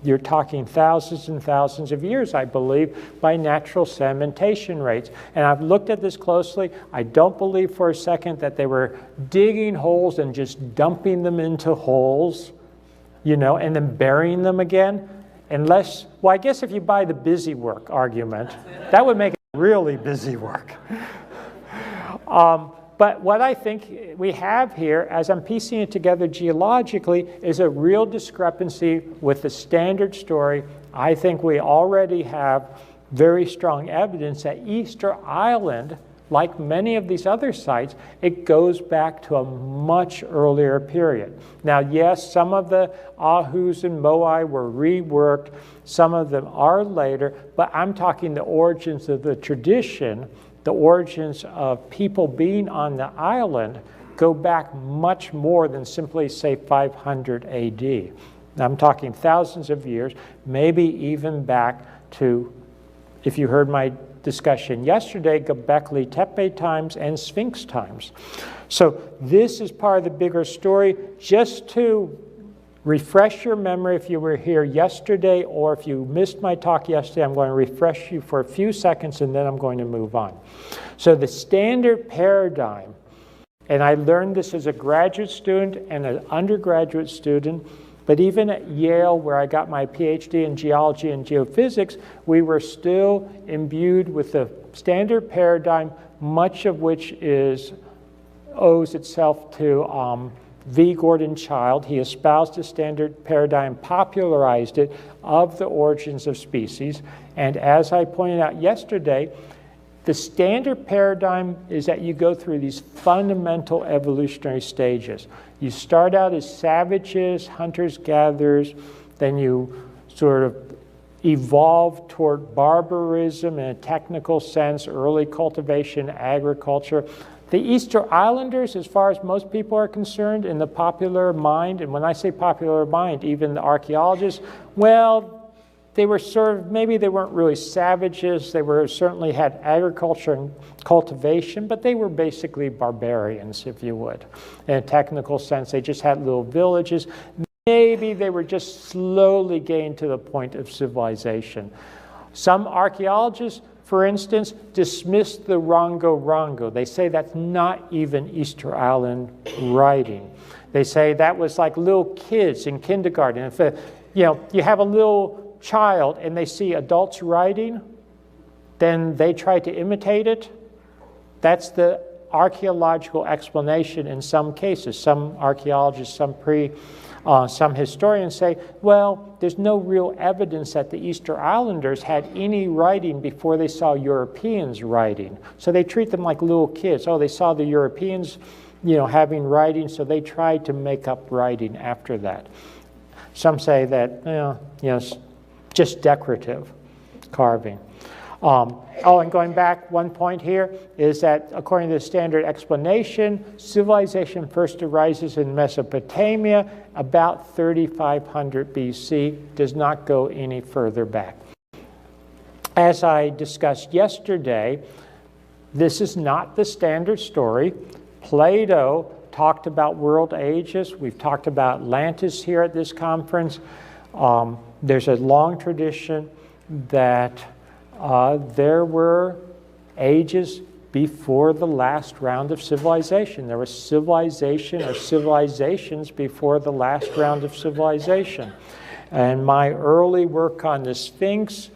you're talking thousands and thousands of years, I believe, by natural sedimentation rates. And I've looked at this closely. I don't believe for a second that they were digging holes and just dumping them into holes, you know, and then burying them again. Unless, well, I guess if you buy the busy work argument, that would make it really busy work. But what I think we have here, as I'm piecing it together geologically, is a real discrepancy with the standard story. I think we already have very strong evidence that Easter Island, like many of these other sites, it goes back to a much earlier period. Now, yes, some of the Ahus and Moai were reworked. Some of them are later, but I'm talking the origins of the tradition. The origins of people being on the island go back much more than simply, say, 500 AD. I'm talking thousands of years, maybe even back to, if you heard my discussion yesterday, Gobekli Tepe times and Sphinx times. So this is part of the bigger story. Just to refresh your memory, if you were here yesterday or if you missed my talk yesterday, I'm going to refresh you for a few seconds and then I'm going to move on. So the standard paradigm, and I learned this as a graduate student and an undergraduate student, but even at Yale, where I got my PhD in geology and geophysics, we were still imbued with the standard paradigm, much of which owes itself to V. Gordon Childe. He espoused the standard paradigm, popularized it, of the origins of species. And as I pointed out yesterday, the standard paradigm is that you go through these fundamental evolutionary stages. You start out as savages, hunters, gatherers, then you sort of evolve toward barbarism in a technical sense, early cultivation, agriculture. The Easter Islanders, as far as most people are concerned, in the popular mind, and when I say popular mind, even the archaeologists, well, they were sort of, maybe they weren't really savages. They were certainly had agriculture and cultivation, but they were basically barbarians, if you would. In a technical sense, they just had little villages. Maybe they were just slowly getting to the point of civilization. Some archaeologists, for instance, dismissed the Rongorongo. They say that's not even Easter Island writing. They say that was like little kids in kindergarten. If you have a little child and they see adults writing, then they try to imitate it. That's the archaeological explanation in some cases. Some archaeologists, some historians say, well, there's no real evidence that the Easter Islanders had any writing before they saw Europeans writing. So they treat them like little kids. Oh, they saw the Europeans, having writing, so they tried to make up writing after that. Some say that, just decorative carving. And going back, one point here is that according to the standard explanation, civilization first arises in Mesopotamia about 3500 BC, does not go any further back. As I discussed yesterday, this is not the standard story. Plato talked about world ages. We've talked about Atlantis here at this conference. There's a long tradition that there were ages before the last round of civilization. There was civilization or civilizations before the last round of civilization. And my early work on the Sphinx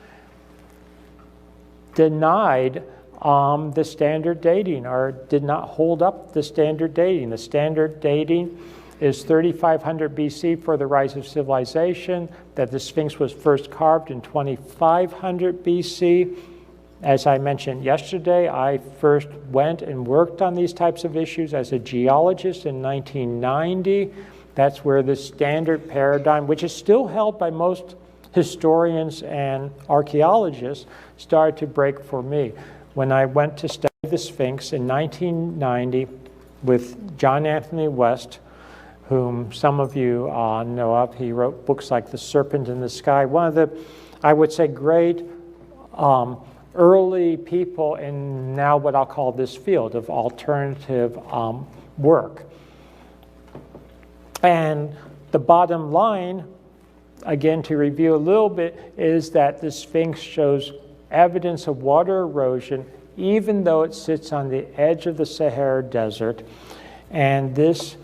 denied the standard dating, or did not hold up the standard dating. The standard dating is 3500 BC for the rise of civilization, that the Sphinx was first carved in 2500 BC. As I mentioned yesterday, I first went and worked on these types of issues as a geologist in 1990. That's where the standard paradigm, which is still held by most historians and archaeologists, started to break for me. When I went to study the Sphinx in 1990 with John Anthony West, whom some of you know of. He wrote books like The Serpent in the Sky. One of the, I would say, great early people in now what I'll call this field of alternative work. And the bottom line again, to review a little bit, is that the Sphinx shows evidence of water erosion even though it sits on the edge of the Sahara Desert. And this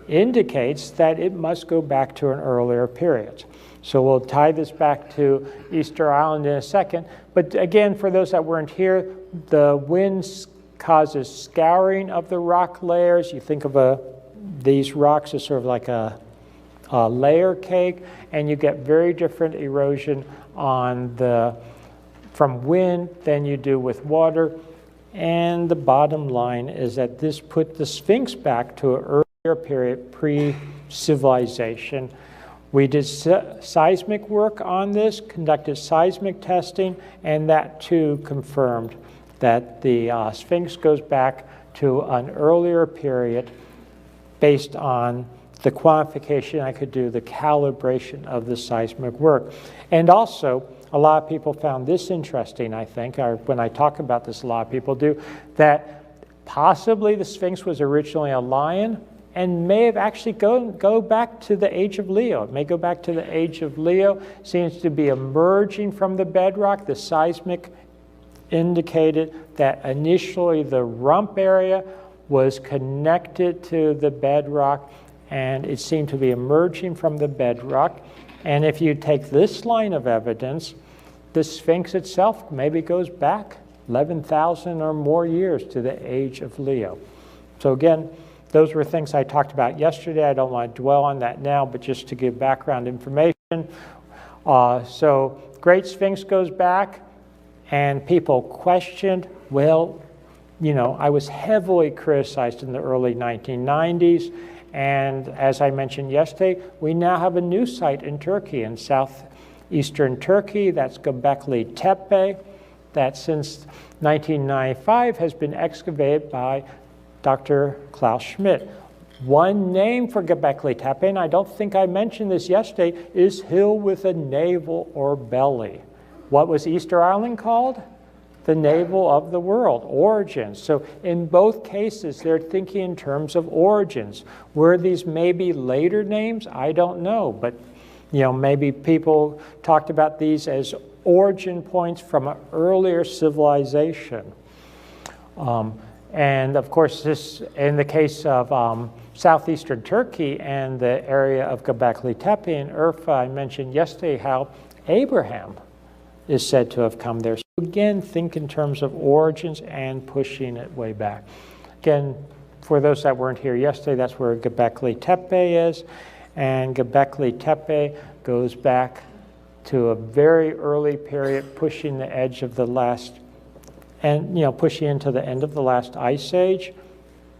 indicates that it must go back to an earlier period. So we'll tie this back to Easter Island in a second. But again, for those that weren't here, the wind causes scouring of the rock layers. You think of these rocks as sort of like a layer cake, and you get very different erosion from wind than you do with water. And the bottom line is that this put the Sphinx back to an earlier period, pre-civilization. We did seismic work on this, conducted seismic testing, and that too confirmed that the Sphinx goes back to an earlier period based on the quantification I could do, the calibration of the seismic work. And also, a lot of people found this interesting, I think, or when I talk about this, a lot of people do, that possibly the Sphinx was originally a lion and may have actually go back to the age of Leo. It may go back to the age of Leo. Seems to be emerging from the bedrock. The seismic indicated that initially the rump area was connected to the bedrock, and it seemed to be emerging from the bedrock. And if you take this line of evidence, the Sphinx itself maybe goes back 11,000 or more years to the age of Leo. So again, those were things I talked about yesterday. I don't want to dwell on that now, but just to give background information. So Great Sphinx goes back, and people questioned, well, you know, I was heavily criticized in the early 1990s. And as I mentioned yesterday, we now have a new site in Turkey, in southeastern Turkey. That's Gobekli Tepe, that since 1995 has been excavated by Dr. Klaus Schmidt. One name for Gobekli Tepe, and I don't think I mentioned this yesterday, is hill with a navel or belly. What was Easter Island called? The navel of the world, origins. So in both cases, they're thinking in terms of origins. Were these maybe later names? I don't know, but you know, maybe people talked about these as origin points from an earlier civilization. And of course, this, in the case of southeastern Turkey and the area of Gobekli Tepe and Urfa, I mentioned yesterday how Abraham is said to have come there. So again, think in terms of origins and pushing it way back. Again, for those that weren't here yesterday, that's where Gobekli Tepe is. And Gobekli Tepe goes back to a very early period, pushing the edge of the last, and you know, pushing into the end of the last ice age.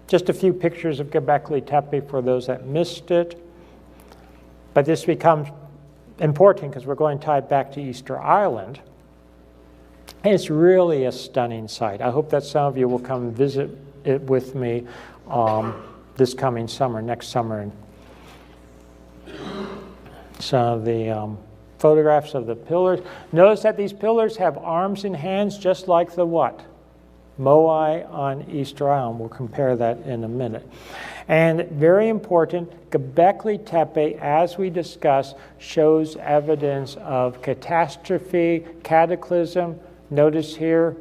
Just a few pictures of Gobekli Tepe for those that missed it. But this becomes important because we're going to tie it back to Easter Island. And it's really a stunning site. I hope that some of you will come visit it with me this coming summer, next summer. Some of the photographs of the pillars. Notice that these pillars have arms and hands just like the what? Moai on Easter Island. We'll compare that in a minute. And very important, Gobekli Tepe, as we discussed, shows evidence of catastrophe, cataclysm. Notice here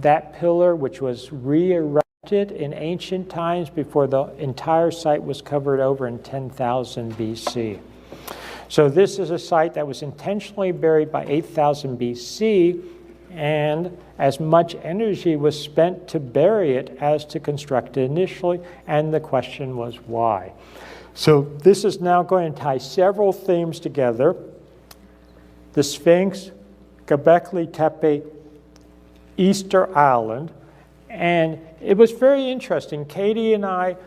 that pillar, which was re-erected in ancient times before the entire site was covered over in 10,000 BC. So this is a site that was intentionally buried by 8,000 BC, and as much energy was spent to bury it as to construct it initially, and the question was why. So this is now going to tie several themes together: the Sphinx, Gobekli Tepe, Easter Island. And it was very interesting. Katie and I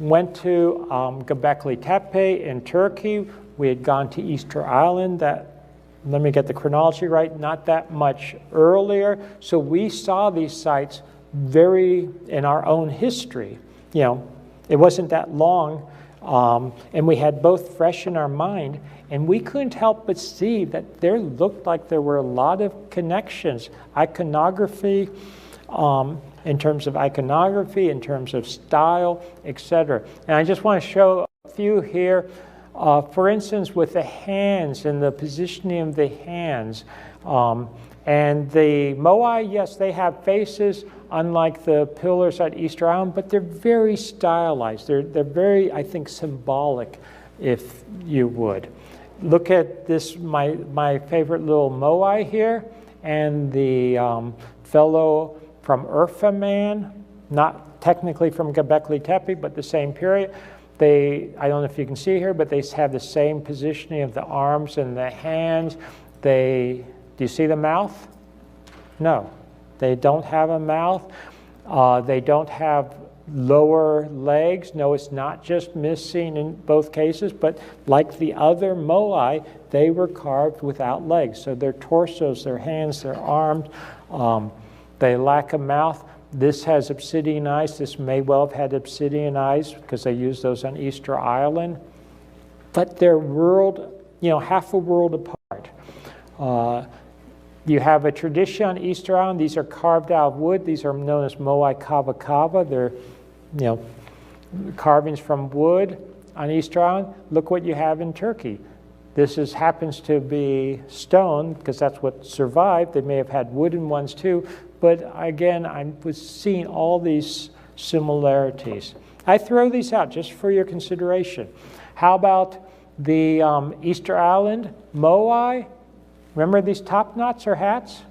went to Gobekli Tepe in Turkey. We had gone to Easter Island, let me get the chronology right, not that much earlier. So we saw these sites very in our own history. You know, it wasn't that long, and we had both fresh in our mind, and we couldn't help but see that there looked like there were a lot of connections, iconography, in terms of iconography, in terms of style, etc. And I just want to show a few here. For instance, with the hands and the positioning of the hands. And the Moai, yes, they have faces, unlike the pillars at Easter Island, but they're very stylized. They're very, I think, symbolic, if you would. Look at this, my favorite little Moai here, and the fellow from Urfa Man, not technically from Gobekli Tepe, but the same period. I don't know if you can see here, but they have the same positioning of the arms and the hands. Do you see the mouth? No, they don't have a mouth. They don't have lower legs. No, it's not just missing in both cases, but like the other Moai, they were carved without legs. So their torsos, their hands, their arms, they lack a mouth. This has obsidian eyes. This may well have had obsidian eyes because they used those on Easter Island. But they're half a world apart. You have a tradition on Easter Island. These are carved out of wood. These are known as Moai Kava Kava. They're, carvings from wood on Easter Island. Look what you have in Turkey. This happens to be stone because that's what survived. They may have had wooden ones too. But again, I was seeing all these similarities. I throw these out just for your consideration. How about the Easter Island Moai? Remember these top knots or hats?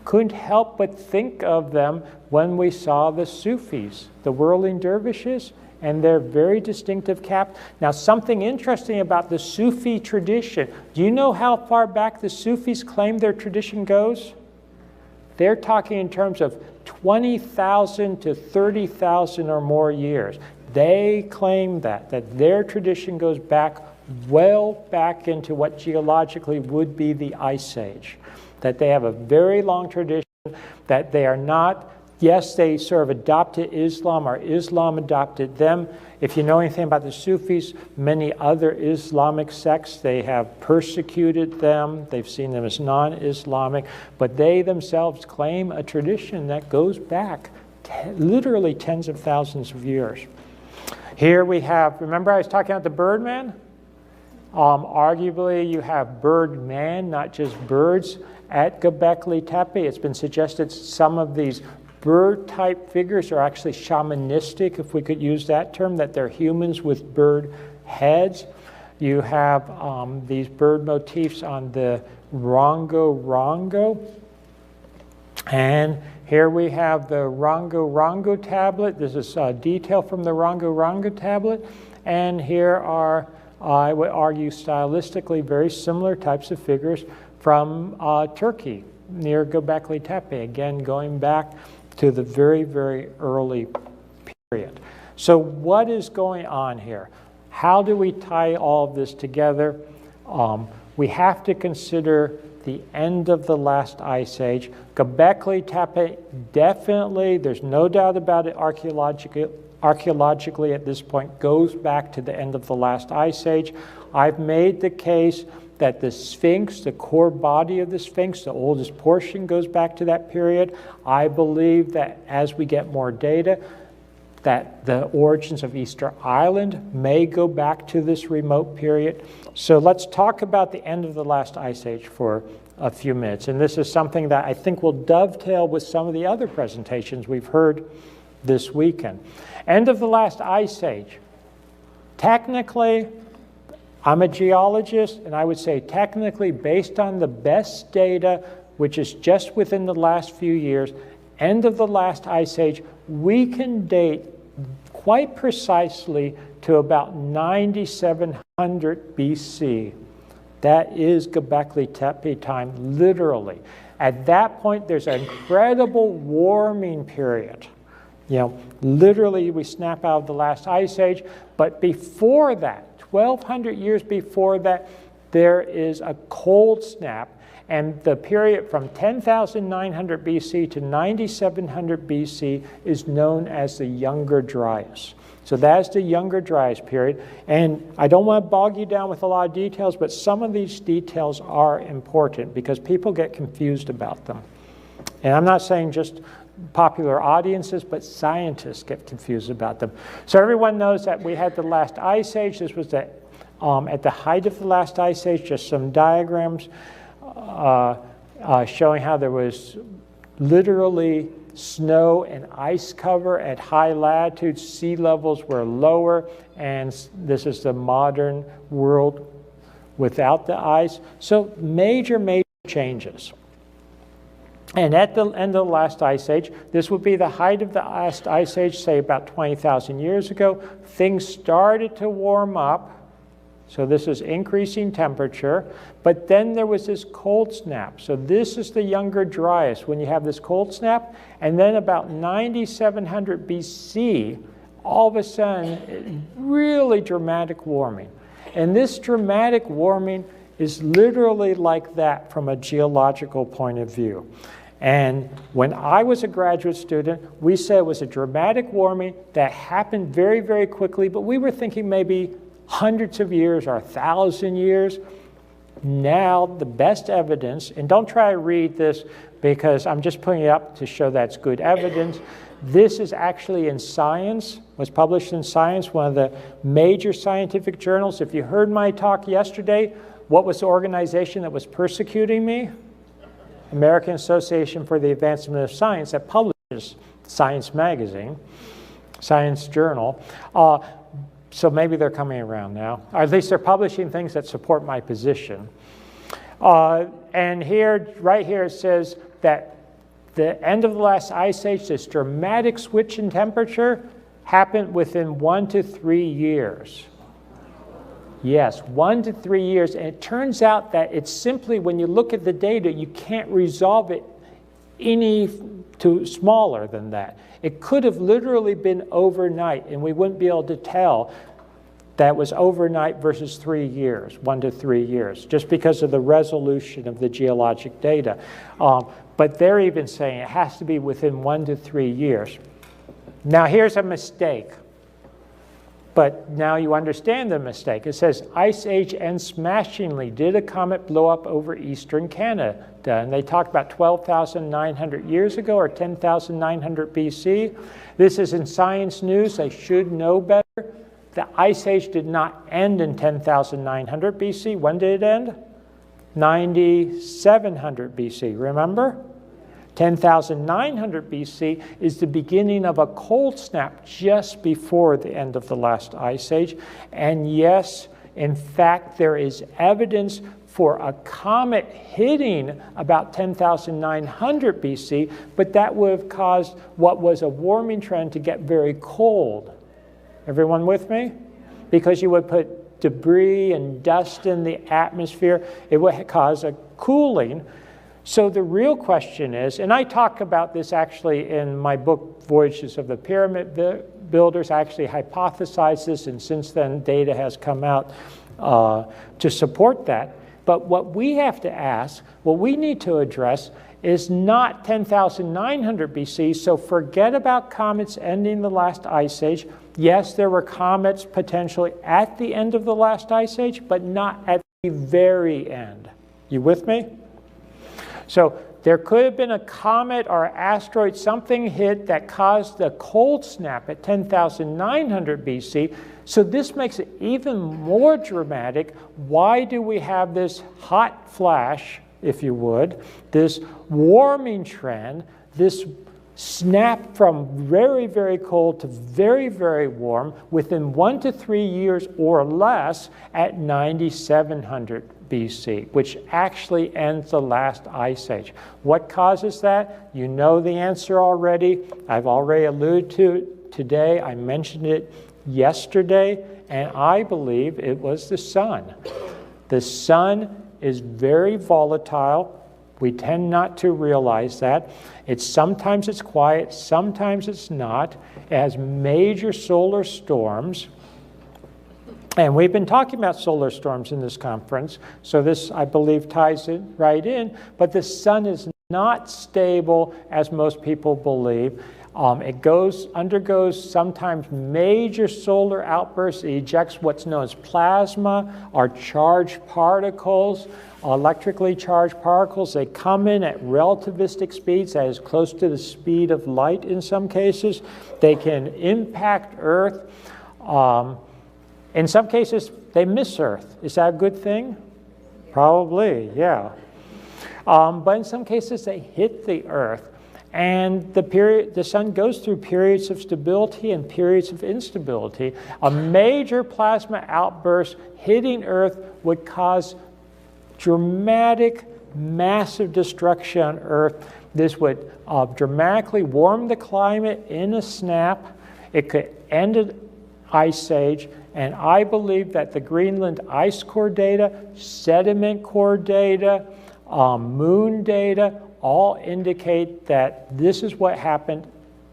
Couldn't help but think of them when we saw the Sufis, the whirling dervishes, and their very distinctive cap. Now, something interesting about the Sufi tradition. Do you know how far back the Sufis claim their tradition goes? They're talking in terms of 20,000 to 30,000 or more years. They claim that their tradition goes back well back into what geologically would be the Ice Age. That they have a very long tradition, that they are not, yes, they sort of adopted Islam, or Islam adopted them. If you know anything about the Sufis, many other Islamic sects, they have persecuted them. They've seen them as non-Islamic, but they themselves claim a tradition that goes back literally tens of thousands of years. Here we have, remember I was talking about the Birdman? Arguably, you have Birdman, not just birds, at Gobekli Tepe. It's been suggested some of these bird-type figures are actually shamanistic, if we could use that term, that they're humans with bird heads. You have these bird motifs on the Rongorongo. And here we have the Rongorongo tablet. This is detail from the Rongorongo tablet. And here are, I would argue, stylistically very similar types of figures from Turkey near Gobekli Tepe, again going back to the very, very early period. So what is going on here? How do we tie all of this together? We have to consider the end of the last ice age. Gobekli Tepe, definitely, there's no doubt about it, archaeologically at this point, goes back to the end of the last ice age. I've made the case that the Sphinx, the core body of the Sphinx, the oldest portion, goes back to that period. I believe that as we get more data, that the origins of Easter Island may go back to this remote period. So let's talk about the end of the last ice age for a few minutes. And this is something that I think will dovetail with some of the other presentations we've heard this weekend. End of the last ice age. Technically, I'm a geologist, and I would say technically, based on the best data, which is just within the last few years, end of the last ice age, we can date quite precisely to about 9700 BC. That is Gobekli Tepe time, literally. At that point, there's an incredible warming period. Literally, we snap out of the last ice age, but before that, 1200 years before that, there is a cold snap, and the period from 10,900 BC to 9700 BC is known as the Younger Dryas. So that's the Younger Dryas period, and I don't want to bog you down with a lot of details, but some of these details are important because people get confused about them. And I'm not saying just popular audiences, but scientists get confused about them. So everyone knows that we had the last ice age. This was the At the height of the last ice age, just some diagrams showing how there was literally snow and ice cover at high latitudes. Sea levels were lower, and this is the modern world without the ice. So major changes. And at the end of the last ice age, this would be the height of the last ice age, say about 20,000 years ago. Things started to warm up. So this is increasing temperature. But then there was this cold snap. So this is the Younger Dryas, when you have this cold snap. And then about 9700 BC, all of a sudden, really dramatic warming. And this dramatic warming is literally like that from a geological point of view. And when I was a graduate student, we said it was a dramatic warming that happened very, very quickly, but we were thinking maybe hundreds of years or 1,000 years. Now, the best evidence, and don't try to read this because I'm just putting it up to show that's good evidence. This is actually in Science, was published in Science, one of the major scientific journals. If you heard my talk yesterday, what was the organization that was persecuting me? American Association for the Advancement of Science, that publishes Science magazine, Science journal. So maybe they're coming around now. Or at least they're publishing things that support my position. And here, right here, it says that the end of the last ice age, this dramatic switch in temperature, happened within 1 to 3 years. Yes, 1 to 3 years. And it turns out that it's simply, when you look at the data, you can't resolve it any smaller than that. It could have literally been overnight, and we wouldn't be able to tell that was overnight versus 3 years, 1 to 3 years, just because of the resolution of the geologic data. But they're even saying it has to be within 1 to 3 years. Now here's a mistake. But now you understand the mistake. It says, Ice Age ends smashingly. Did a comet blow up over eastern Canada? And they talk about 12,900 years ago or 10,900 BC. This is in Science News. They should know better. The Ice Age did not end in 10,900 BC. When did it end? 9,700 BC, remember? 10,900 BC is the beginning of a cold snap just before the end of the last ice age. And yes, in fact, there is evidence for a comet hitting about 10,900 BC, but that would have caused what was a warming trend to get very cold. Everyone with me? Because you would put debris and dust in the atmosphere, it would cause a cooling. So the real question is, and I talk about this actually in my book, Voyages of the Pyramid Builders. I actually hypothesized this, and since then data has come out to support that. But what we have to ask, what we need to address, is not 10,900 BC, so forget about comets ending the last ice age. Yes, there were comets potentially at the end of the last ice age, but not at the very end. You with me? So there could have been a comet or asteroid, something hit that caused the cold snap at 10,900 BC. So this makes it even more dramatic. Why do we have this hot flash, if you would, this warming trend, this snap from very, very cold to very, very warm within 1 to 3 years or less at 9,700 BC, which actually ends the last ice age. What causes that? You know the answer already. I've already alluded to it today. I mentioned it yesterday, and I believe it was the sun. The sun is very volatile. We tend not to realize that. Sometimes it's quiet, sometimes it's not. It has major solar storms. And we've been talking about solar storms in this conference, so this, I believe, ties it right in. But the sun is not stable, as most people believe. It undergoes sometimes major solar outbursts. It ejects what's known as plasma, or charged particles, electrically charged particles. They come in at relativistic speeds, that is close to the speed of light in some cases. They can impact Earth. In some cases, they miss Earth. Is that a good thing? Probably, yeah. But in some cases, they hit the Earth. And the sun goes through periods of stability and periods of instability. A major plasma outburst hitting Earth would cause dramatic, massive destruction on Earth. This would dramatically warm the climate in a snap. It could end an ice age. And I believe that the Greenland ice core data, sediment core data, moon data, all indicate that this is what happened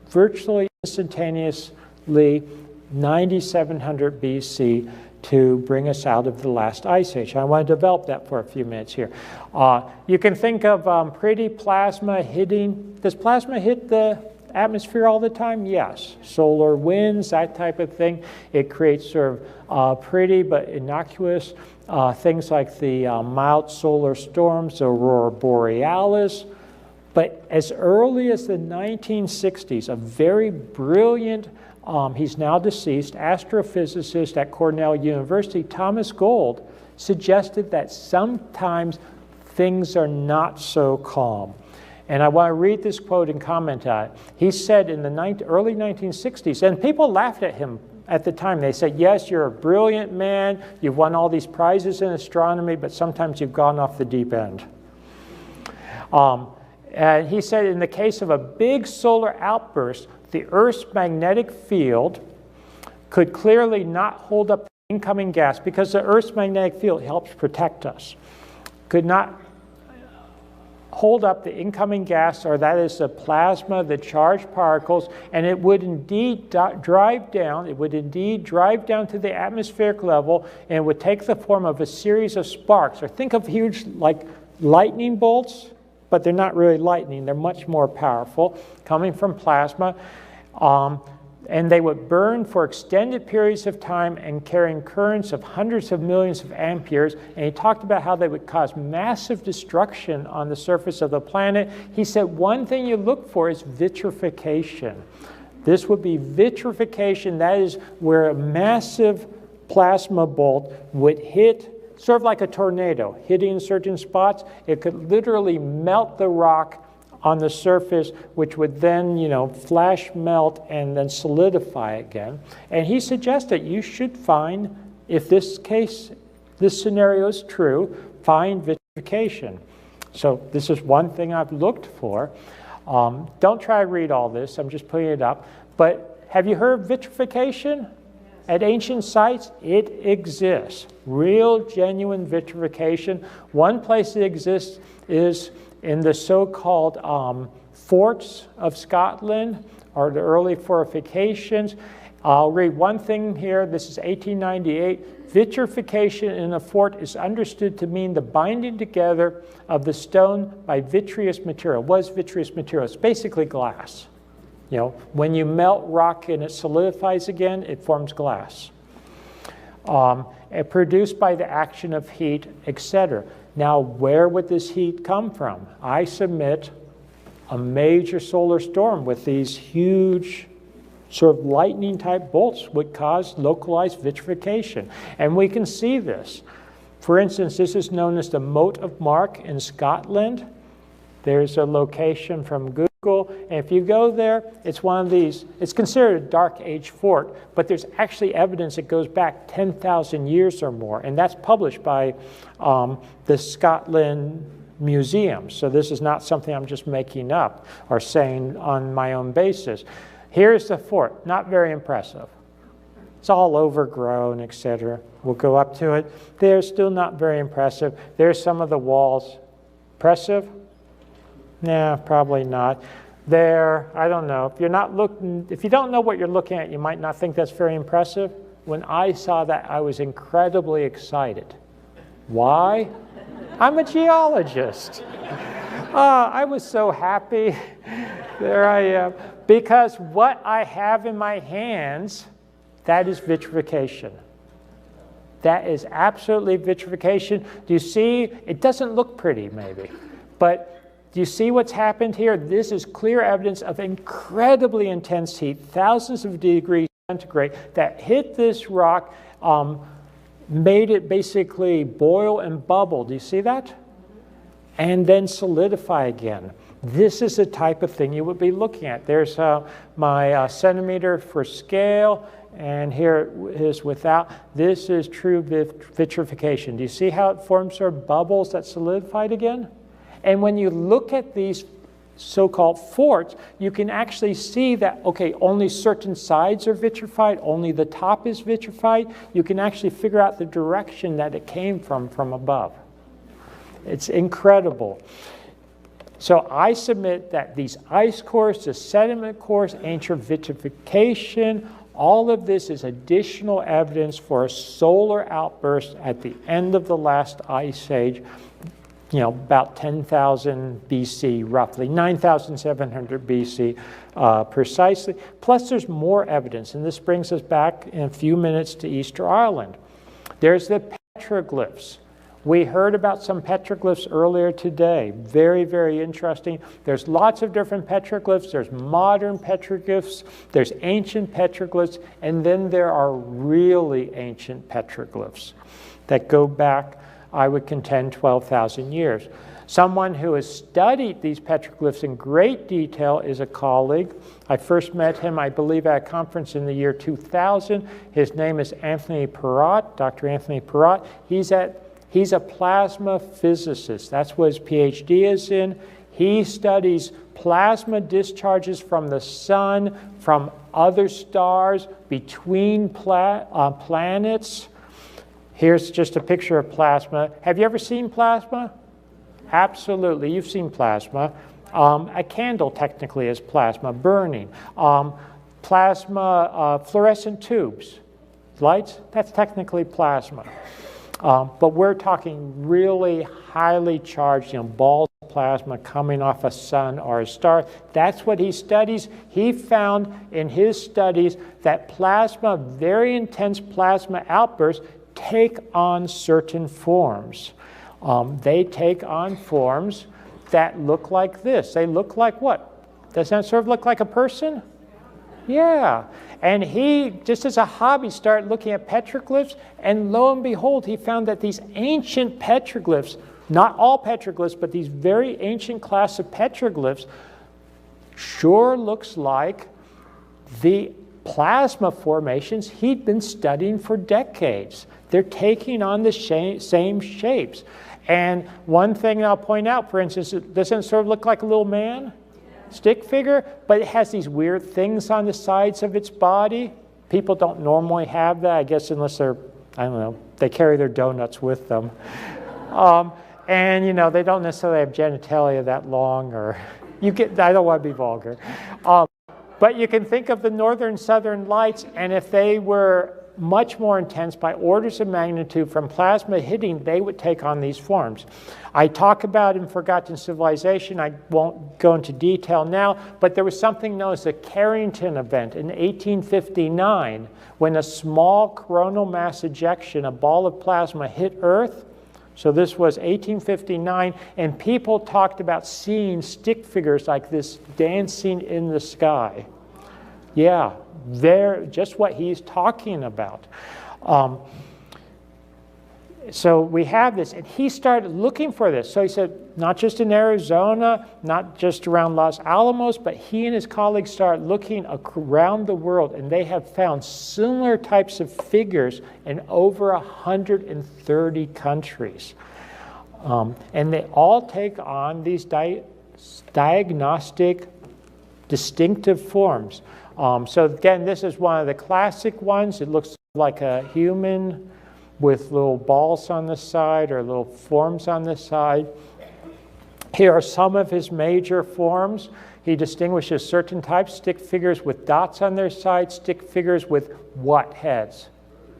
virtually instantaneously 9700 BC to bring us out of the last ice age. I want to develop that for a few minutes here. You can think of pretty plasma hitting. Does plasma hit the atmosphere all the time? Yes. Solar winds, that type of thing. It creates sort of pretty but innocuous things like the mild solar storms, the aurora borealis. But as early as the 1960s, a very brilliant, he's now deceased, astrophysicist at Cornell University, Thomas Gold, suggested that sometimes things are not so calm. And I want to read this quote and comment on it. He said in the early 1960s, and people laughed at him at the time. They said, yes, you're a brilliant man, you've won all these prizes in astronomy, but sometimes you've gone off the deep end. And he said in the case of a big solar outburst, the Earth's magnetic field could clearly not hold up the incoming gas because the Earth's magnetic field helps protect us. Could not hold up the incoming gas, or that is the plasma, the charged particles, and it would indeed drive down. It would indeed drive down to the atmospheric level, and it would take the form of a series of sparks. Or think of huge, like lightning bolts, but they're not really lightning. They're much more powerful, coming from plasma. And they would burn for extended periods of time and carrying currents of hundreds of millions of amperes. And he talked about how they would cause massive destruction on the surface of the planet. He said one thing you look for is vitrification. This would be vitrification. That is where a massive plasma bolt would hit, sort of like a tornado, hitting certain spots. It could literally melt the rock on the surface, which would then, flash melt and then solidify again. And he suggested you should find, if this scenario is true, find vitrification. So this is one thing I've looked for. Don't try to read all this, I'm just putting it up. But have you heard of vitrification? At ancient sites, it exists. Real, genuine vitrification. One place it exists is in the so-called forts of Scotland, or the early fortifications. I'll read one thing here. This is 1898. Vitrification in a fort is understood to mean the binding together of the stone by vitreous material. What is vitreous material? It's basically glass. When you melt rock and it solidifies again, it forms glass. Produced by the action of heat, etc. Now, where would this heat come from? I submit a major solar storm with these huge sort of lightning type bolts would cause localized vitrification. And we can see this. For instance, this is known as the Moat of Mark in Scotland. There's a location from Google. And if you go there, it's one of these, it's considered a Dark Age fort, but there's actually evidence that goes back 10,000 years or more, and that's published by the Scotland Museum. So this is not something I'm just making up or saying on my own basis. Here's the fort, not very impressive. It's all overgrown, etc. We'll go up to it. They're still not very impressive. There's some of the walls. Impressive? Nah, probably not. There, I don't know. If you don't know what you're looking at, you might not think that's very impressive. When I saw that, I was incredibly excited. Why? I'm a geologist. I was so happy. There I am. Because what I have in my hands, that is vitrification. That is absolutely vitrification. Do you see? It doesn't look pretty, maybe. But do you see what's happened here? This is clear evidence of incredibly intense heat, thousands of degrees centigrade, that hit this rock, made it basically boil and bubble. Do you see that? And then solidify again. This is the type of thing you would be looking at. There's my centimeter for scale, and here it is without. This is true vitrification. Do you see how it forms sort of bubbles that solidified again? And when you look at these so-called forts, you can actually see that, okay, only certain sides are vitrified, only the top is vitrified. You can actually figure out the direction that it came from above. It's incredible. So I submit that these ice cores, the sediment cores, ancient vitrification, all of this is additional evidence for a solar outburst at the end of the last ice age, about 10,000 BC, roughly, 9,700 BC precisely. Plus there's more evidence, and this brings us back in a few minutes to Easter Island. There's the petroglyphs. We heard about some petroglyphs earlier today. Very, very interesting. There's lots of different petroglyphs. There's modern petroglyphs. There's ancient petroglyphs. And then there are really ancient petroglyphs that go back, I would contend, 12,000 years. Someone who has studied these petroglyphs in great detail is a colleague. I first met him, I believe, at a conference in the year 2000. His name is Anthony Perrott, Dr. Anthony Perrott. He's a plasma physicist. That's what his PhD is in. He studies plasma discharges from the sun, from other stars, between planets. Here's just a picture of plasma. Have you ever seen plasma? Absolutely, you've seen plasma. A candle technically is plasma, burning. Plasma fluorescent tubes, lights, that's technically plasma. But we're talking really highly charged, balls of plasma coming off a sun or a star. That's what he studies. He found in his studies that plasma, very intense plasma outbursts, take on certain forms. They take on forms that look like this. They look like what? Doesn't that sort of look like a person? Yeah. And he, just as a hobby, started looking at petroglyphs, and lo and behold, he found that these ancient petroglyphs, not all petroglyphs, but these very ancient class of petroglyphs, sure looks like the plasma formations he'd been studying for decades. They're taking on the same shapes. And one thing I'll point out, for instance, doesn't it sort of look like a little man? Stick figure, but it has these weird things on the sides of its body. People don't normally have that, I guess, unless they're, I don't know, they carry their donuts with them. And, they don't necessarily have genitalia that long, or I don't want to be vulgar. But you can think of the northern southern lights, and if they were much more intense by orders of magnitude from plasma hitting, they would take on these forms. I talk about in Forgotten Civilization, I won't go into detail now, but there was something known as the Carrington event in 1859 when a small coronal mass ejection, a ball of plasma, hit Earth. So this was 1859, and people talked about seeing stick figures like this dancing in the sky. Yeah, just what he's talking about. So we have this, and he started looking for this. So he said, not just in Arizona, not just around Los Alamos, but he and his colleagues started looking around the world, and they have found similar types of figures in over 130 countries. And they all take on these diagnostic, distinctive forms. So again, this is one of the classic ones. It looks like a human with little balls on the side or little forms on the side. Here are some of his major forms. He distinguishes certain types, stick figures with dots on their side, stick figures with what heads?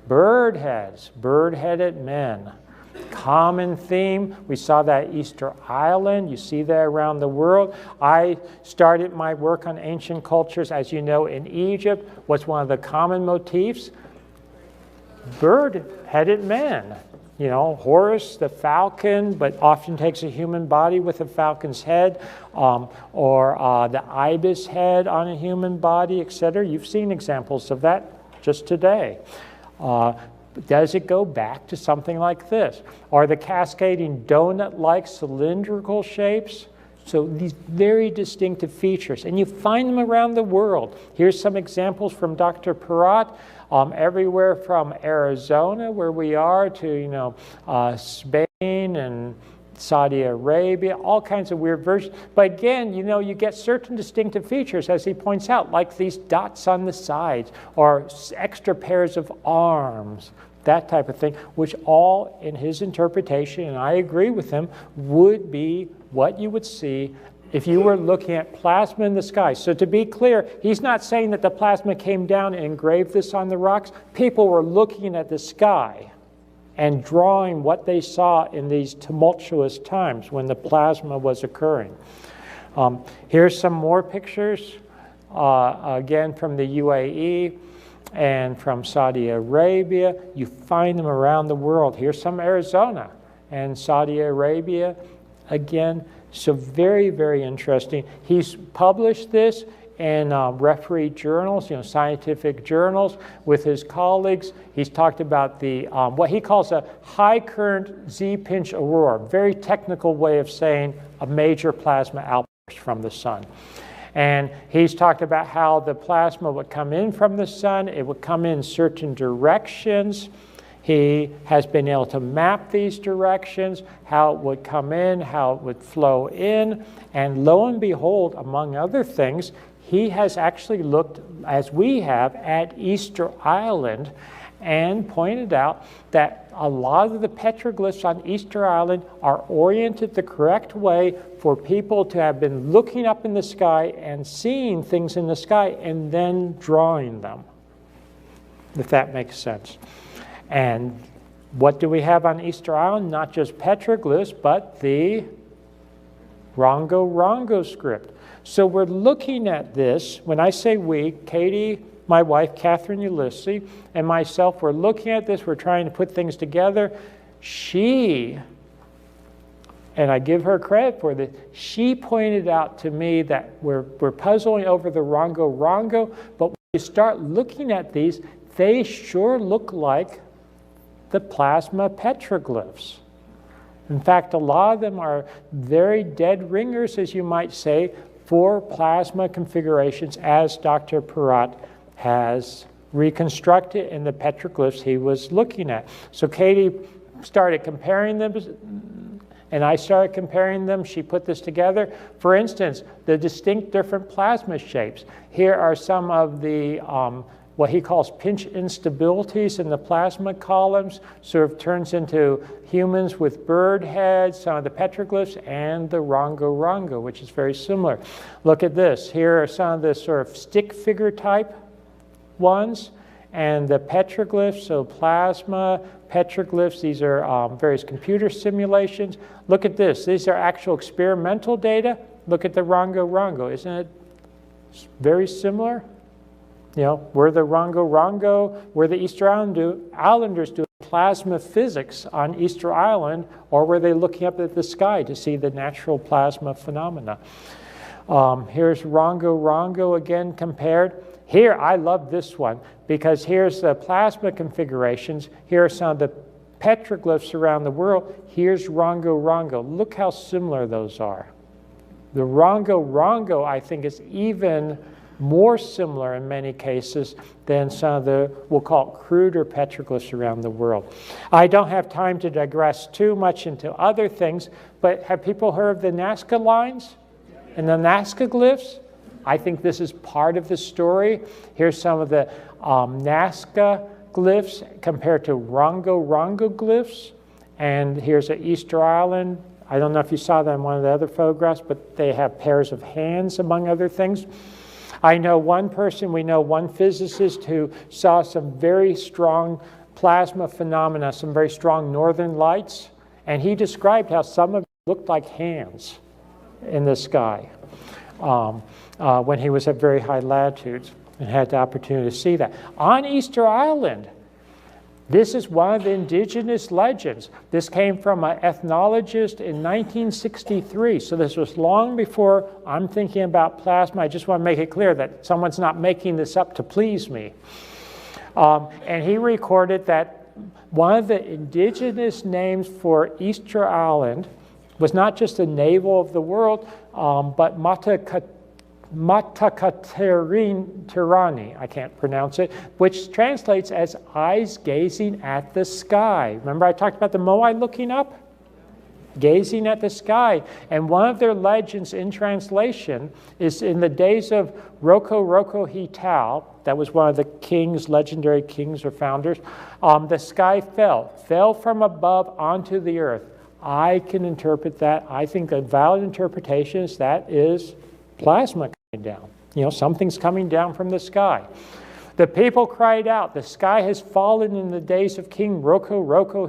Bird heads, bird-headed men. Common theme, we saw that at Easter Island, you see that around the world. I started my work on ancient cultures, as you know, in Egypt. What's one of the common motifs? Bird-headed men. Horus, the falcon, but often takes a human body with a falcon's head, or the ibis head on a human body, etc. You've seen examples of that just today. Does it go back to something like this? Are the cascading donut-like cylindrical shapes? So these very distinctive features, and you find them around the world. Here's some examples from Dr. Perrott, everywhere from Arizona, where we are, to Spain and Saudi Arabia, all kinds of weird versions. But again, you get certain distinctive features, as he points out, like these dots on the sides, or extra pairs of arms, that type of thing, which all, in his interpretation, and I agree with him, would be what you would see if you were looking at plasma in the sky. So to be clear, he's not saying that the plasma came down and engraved this on the rocks. People were looking at the sky and drawing what they saw in these tumultuous times when the plasma was occurring. Here's some more pictures, again from the UAE and from Saudi Arabia. You find them around the world. Here's some Arizona and Saudi Arabia again. So very, very interesting. He's published this in refereed journals, scientific journals with his colleagues. He's talked about the what he calls a high current Z-pinch aurora, very technical way of saying a major plasma outburst from the sun. And he's talked about how the plasma would come in from the sun. It would come in certain directions. He has been able to map these directions, how it would come in, how it would flow in, and lo and behold, among other things, he has actually looked, as we have, at Easter Island and pointed out that a lot of the petroglyphs on Easter Island are oriented the correct way for people to have been looking up in the sky and seeing things in the sky and then drawing them, if that makes sense. And what do we have on Easter Island? Not just petroglyphs, but the Rongorongo script. So we're looking at this. When I say we, Katie, my wife, Catherine Ulysses, and myself, we're looking at this. We're trying to put things together. She, and I give her credit for this, she pointed out to me that we're puzzling over the Rongorongo, but when you start looking at these, they sure look like the plasma petroglyphs. In fact, a lot of them are very dead ringers, as you might say, for plasma configurations, as Dr. Perrott has reconstructed in the petroglyphs he was looking at. So Katie started comparing them, and I started comparing them. She put this together. For instance, the distinct different plasma shapes. Here are some of the what he calls pinch instabilities in the plasma columns, sort of turns into humans with bird heads, some of the petroglyphs, and the Rongorongo, which is very similar. Look at this. Here are some of the sort of stick figure type ones, and the petroglyphs, so plasma, petroglyphs, these are various computer simulations. Look at this. These are actual experimental data. Look at the Rongorongo. Isn't it very similar? Were the Rongorongo, were the Easter Islanders doing plasma physics on Easter Island, or were they looking up at the sky to see the natural plasma phenomena? Here's Rongorongo again compared. Here, I love this one, because here's the plasma configurations. Here are some of the petroglyphs around the world. Here's Rongorongo. Look how similar those are. The Rongorongo, I think, is even more similar in many cases than some of the, we'll call it, cruder petroglyphs around the world. I don't have time to digress too much into other things, but have people heard of the Nazca lines and the Nazca glyphs? I think this is part of the story. Here's some of the Nazca glyphs compared to Rongorongo glyphs. And here's an Easter Island. I don't know if you saw that in one of the other photographs, but they have pairs of hands, among other things. I know one person, we know one physicist who saw some very strong plasma phenomena, some very strong northern lights, and he described how some of them looked like hands in the sky when he was at very high latitudes and had the opportunity to see that. On Easter Island, this is one of the indigenous legends. This came from an ethnologist in 1963, so this was long before I'm thinking about plasma. I just want to make it clear that someone's not making this up to please me. And he recorded that one of the indigenous names for Easter Island was not just the navel of the world, but Matakaterani, I can't pronounce it, which translates as eyes gazing at the sky. Remember I talked about the Moai looking up? Gazing at the sky. And one of their legends in translation is in the days of Rongorongo, that was one of the kings, legendary kings or founders, the sky fell from above onto the earth. I can interpret that. I think a valid interpretation is that is plasma coming down. You know, something's coming down from the sky. The people cried out, the sky has fallen in the days of King Rongorongo.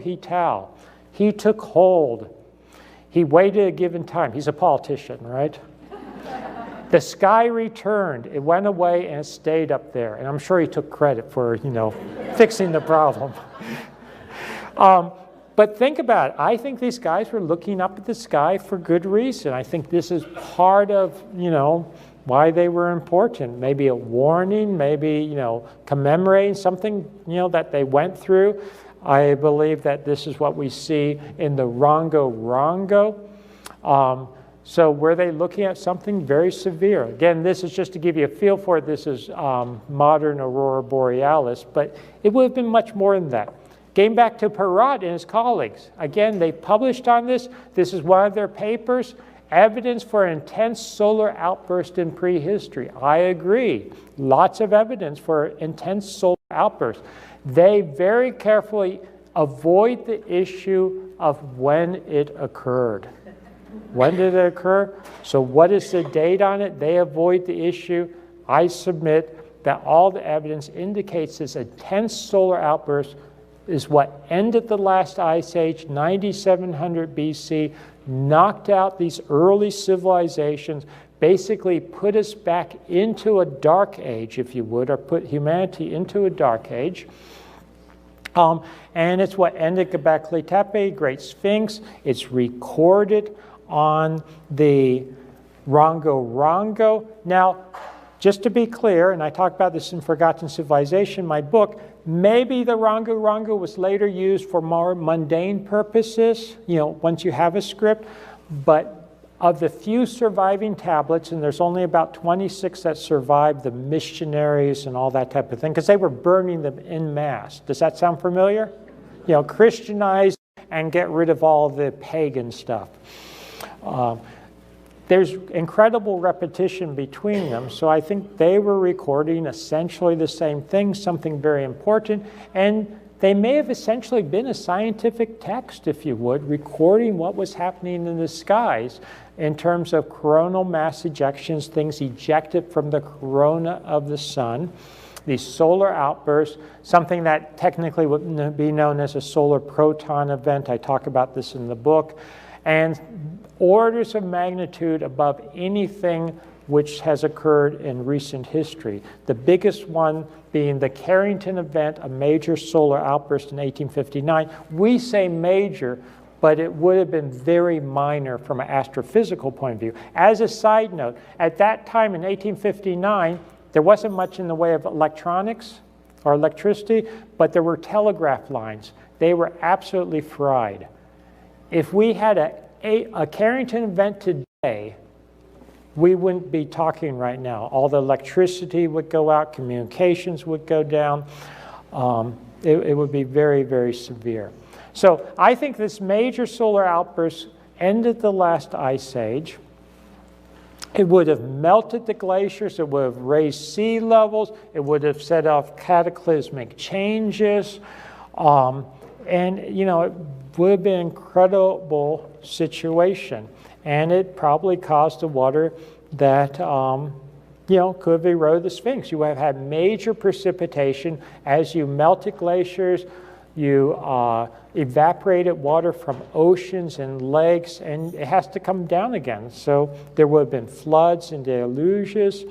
He took hold. He waited a given time. He's a politician, right? The sky returned. It went away and it stayed up there. And I'm sure he took credit for, you know, fixing the problem. But think about it. I think these guys were looking up at the sky for good reason. I think this is part of, you know, why they were important. Maybe a warning, maybe, you know, commemorating something, you know, that they went through. I believe that this is what we see in the Rongorongo. So were they looking at something very severe? Again, this is just to give you a feel for it. This is modern aurora borealis, but it would have been much more than that. Getting back to Perrott and his colleagues. Again, they published on this. This is one of their papers. Evidence for an intense solar outburst in prehistory. I agree. Lots of evidence for intense solar outbursts. They very carefully avoid the issue of when it occurred. When did it occur? So what is the date on it? They avoid the issue. I submit that all the evidence indicates this intense solar outburst is what ended the last ice age, 9700 BC, knocked out these early civilizations, basically put us back into a dark age, if you would, or put humanity into a dark age. And it's what ended Gobekli Tepe, Great Sphinx. It's recorded on the Rongorongo. Now, just to be clear, and I talk about this in Forgotten Civilization, my book, maybe the Rongorongo was later used for more mundane purposes, you know, once you have a script, but of the few surviving tablets, and there's only about 26 that survived, the missionaries and all that type of thing, because they were burning them en masse. Does that sound familiar? You know, Christianize and get rid of all the pagan stuff. There's incredible repetition between them, so I think they were recording essentially the same thing, something very important, and they may have essentially been a scientific text, if you would, recording what was happening in the skies in terms of coronal mass ejections, things ejected from the corona of the sun, these solar outbursts, something that technically would be known as a solar proton event. I talk about this in the book. And orders of magnitude above anything which has occurred in recent history. The biggest one being the Carrington event, a major solar outburst in 1859. We say major, but it would have been very minor from an astrophysical point of view. As a side note, at that time in 1859, there wasn't much in the way of electronics or electricity, but there were telegraph lines. They were absolutely fried. If we had a Carrington event today, we wouldn't be talking right now. All the electricity would go out, communications would go down. It would be very, very severe. So I think this major solar outburst ended the last ice age. It would have melted the glaciers, it would have raised sea levels, it would have set off cataclysmic changes, and you know, it would have been an incredible situation. And it probably caused the water that you know, could have eroded the Sphinx. You have had major precipitation as you melted glaciers, you evaporated water from oceans and lakes, and it has to come down again. So there would have been floods and deluges.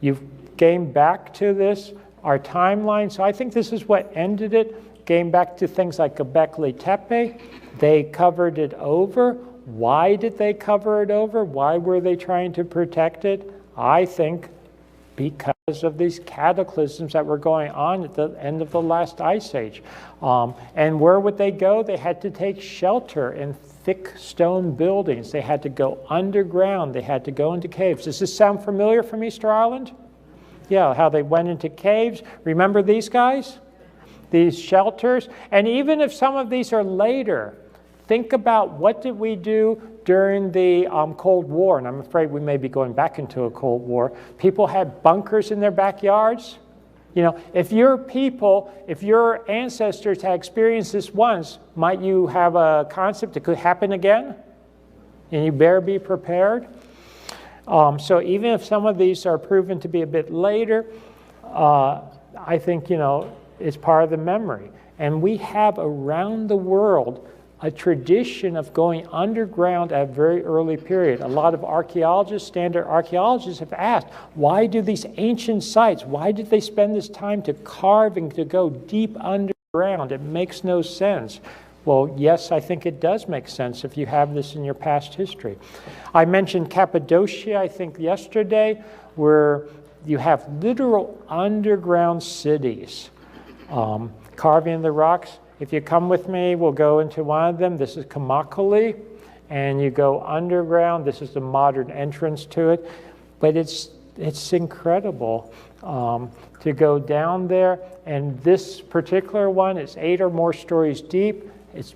You've came back to this, our timeline. So I think this is what ended it. Came back to things like Gobekli Tepe. They covered it over. Why did they cover it over? Why were they trying to protect it? I think because because of these cataclysms that were going on at the end of the last ice age. And where would they go? They had to take shelter in thick stone buildings. They had to go underground. They had to go into caves. Does this sound familiar from Easter Island? Yeah, how they went into caves. Remember these guys? These shelters. And even if some of these are later, think about what did we do during the Cold War, and I'm afraid we may be going back into a Cold War. People had bunkers in their backyards. You know, if your people, if your ancestors had experienced this once, might you have a concept it could happen again? And you better be prepared. So even if some of these are proven to be a bit later, I think, you know, it's part of the memory. And we have around the world a tradition of going underground at a very early period. A lot of archaeologists, standard archaeologists have asked, why do these ancient sites, why did they spend this time to carve and to go deep underground? It makes no sense. Well, yes, I think it does make sense if you have this in your past history. I mentioned Cappadocia, I think yesterday, where you have literal underground cities, carving in the rocks. If you come with me, we'll go into one of them. This is Kamakali, and you go underground. This is the modern entrance to it. But it's incredible to go down there. And this particular one is 8 or more stories deep. It's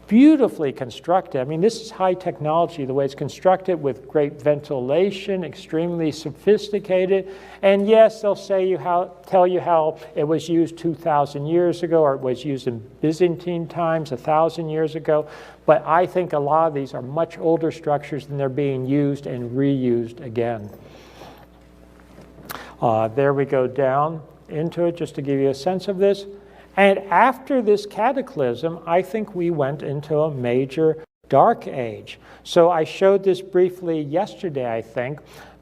beautifully constructed. I mean, this is high technology, the way it's constructed with great ventilation, extremely sophisticated. And yes, they'll say tell you how it was used 2,000 years ago, or it was used in Byzantine times 1,000 years ago. But I think a lot of these are much older structures and they're being used and reused again. There we go down into it just to give you a sense of this. And after this cataclysm, I think we went into a major dark age. So I showed this briefly yesterday, I think.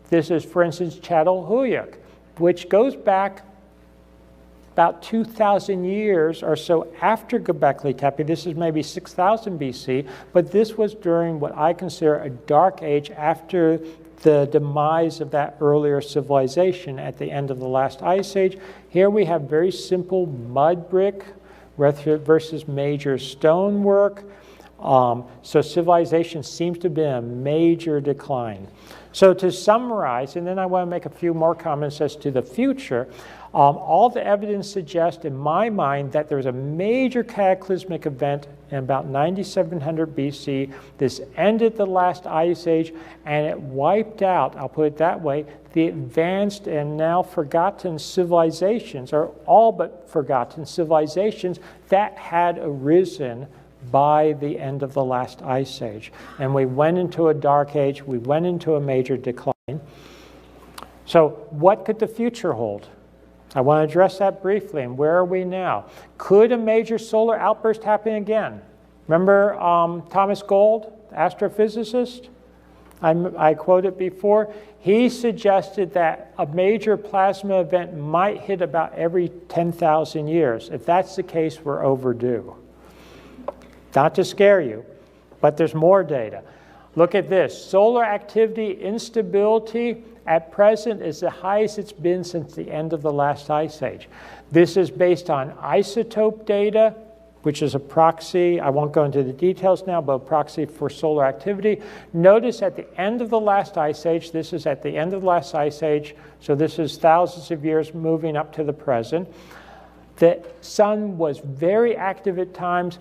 This is, for instance, Çatalhöyük, which goes back about 2,000 years or so after Gobekli Tepe. This is maybe 6,000 BC, but this was during what I consider a dark age after the demise of that earlier civilization at the end of the last ice age. Here we have very simple mud brick versus major stonework. So civilization seems to be in a major decline. So to summarize, and then I want to make a few more comments as to the future, all the evidence suggests in my mind that there's a major cataclysmic event in about 9700 BC. This ended the last ice age and it wiped out, I'll put it that way, the advanced and now forgotten civilizations, or all but forgotten civilizations that had arisen by the end of the last ice age. And we went into a dark age, we went into a major decline. So what could the future hold? I want to address that briefly. And where are we now? Could a major solar outburst happen again? Remember Thomas Gold, astrophysicist? I quoted before. He suggested that a major plasma event might hit about every 10,000 years. If that's the case, we're overdue. Not to scare you, but there's more data. Look at this. Solar activity instability at present is the highest it's been since the end of the last ice age. This is based on isotope data, which is a proxy. I won't go into the details now, but a proxy for solar activity. Notice at the end of the last ice age, this is at the end of the last ice age, so this is thousands of years moving up to the present. The sun was very active at times,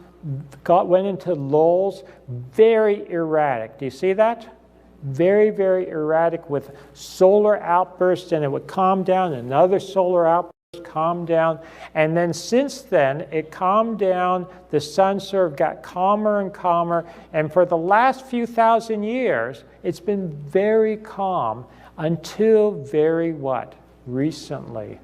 went into lulls, very erratic. Do you see that? Very, very erratic with solar outbursts, and it would calm down, another solar outburst, calm down. And then since then, it calmed down, the sun sort of got calmer and calmer, and for the last few thousand years, it's been very calm until very what? Recently.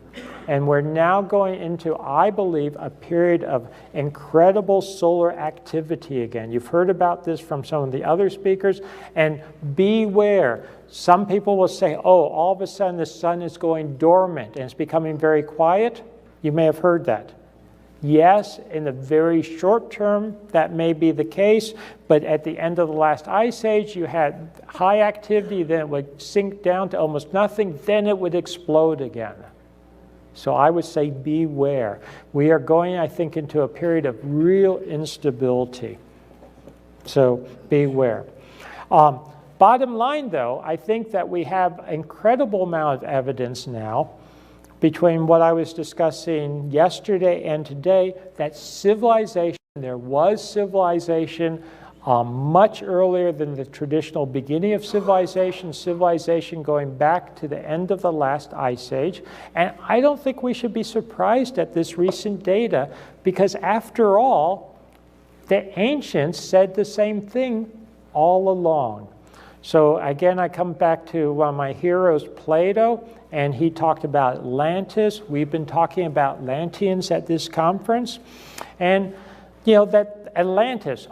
And we're now going into, I believe, a period of incredible solar activity again. You've heard about this from some of the other speakers, and beware. Some people will say, oh, all of a sudden the sun is going dormant and it's becoming very quiet. You may have heard that. Yes, in the very short term, that may be the case, but at the end of the last ice age, you had high activity, then it would sink down to almost nothing, then it would explode again. So I would say beware. We are going, I think, into a period of real instability. So beware. Bottom line, though, I think that we have an incredible amount of evidence now between what I was discussing yesterday and today, that civilization, there was civilization much earlier than the traditional beginning of civilization going back to the end of the last ice age. And I don't think we should be surprised at this recent data, because after all, the ancients said the same thing all along. So again, I come back to one of my heroes, Plato, and he talked about Atlantis. We've been talking about Atlanteans at this conference. And you know, that Atlantis,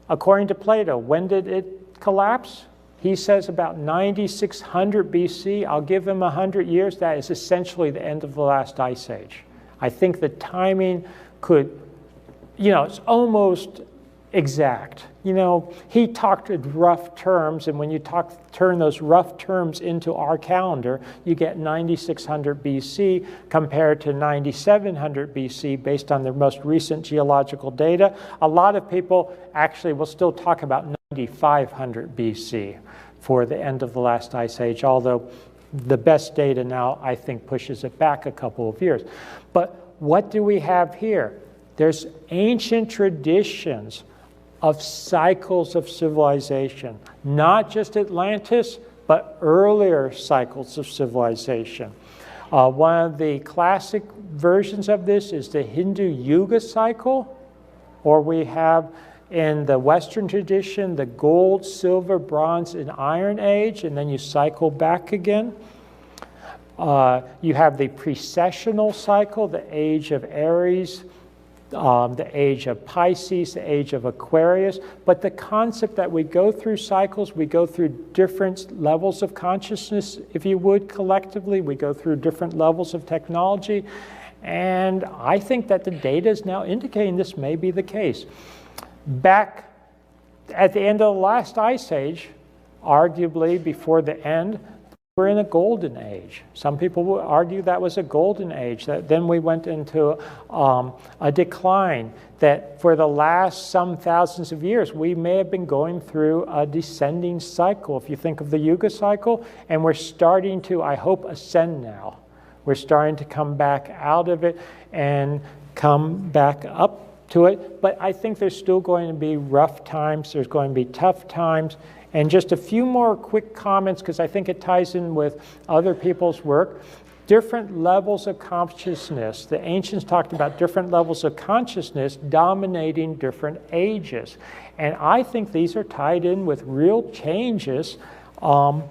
according to Plato, when did it collapse? He says about 9600 BC. I'll give him 100 years. That is essentially the end of the last ice age. I think the timing could, you know, it's almost exact. You know, he talked in rough terms, and when you turn those rough terms into our calendar, you get 9600 BC compared to 9700 BC based on the most recent geological data. A lot of people actually will still talk about 9500 BC for the end of the last ice age, although the best data now, I think, pushes it back a couple of years. But what do we have here? There's ancient traditions of cycles of civilization, not just Atlantis, but earlier cycles of civilization. One of the classic versions of this is the Hindu Yuga cycle, or we have in the Western tradition the gold, silver, bronze, and iron age, and then you cycle back again. You have the precessional cycle, the age of Aries, the age of Pisces, the age of Aquarius. But the concept that we go through cycles, we go through different levels of consciousness, if you would, collectively. We go through different levels of technology. And I think that the data is now indicating this may be the case. Back at the end of the last ice age, arguably before the end, we're in a golden age. Some people will argue that was a golden age, that then we went into a decline, that for the last some thousands of years, we may have been going through a descending cycle. If you think of the Yuga cycle, and we're starting to, I hope, ascend now. We're starting to come back out of it and come back up to it. But I think there's still going to be rough times, there's going to be tough times. And just a few more quick comments, because I think it ties in with other people's work. Different levels of consciousness. The ancients talked about different levels of consciousness dominating different ages. And I think these are tied in with real changes on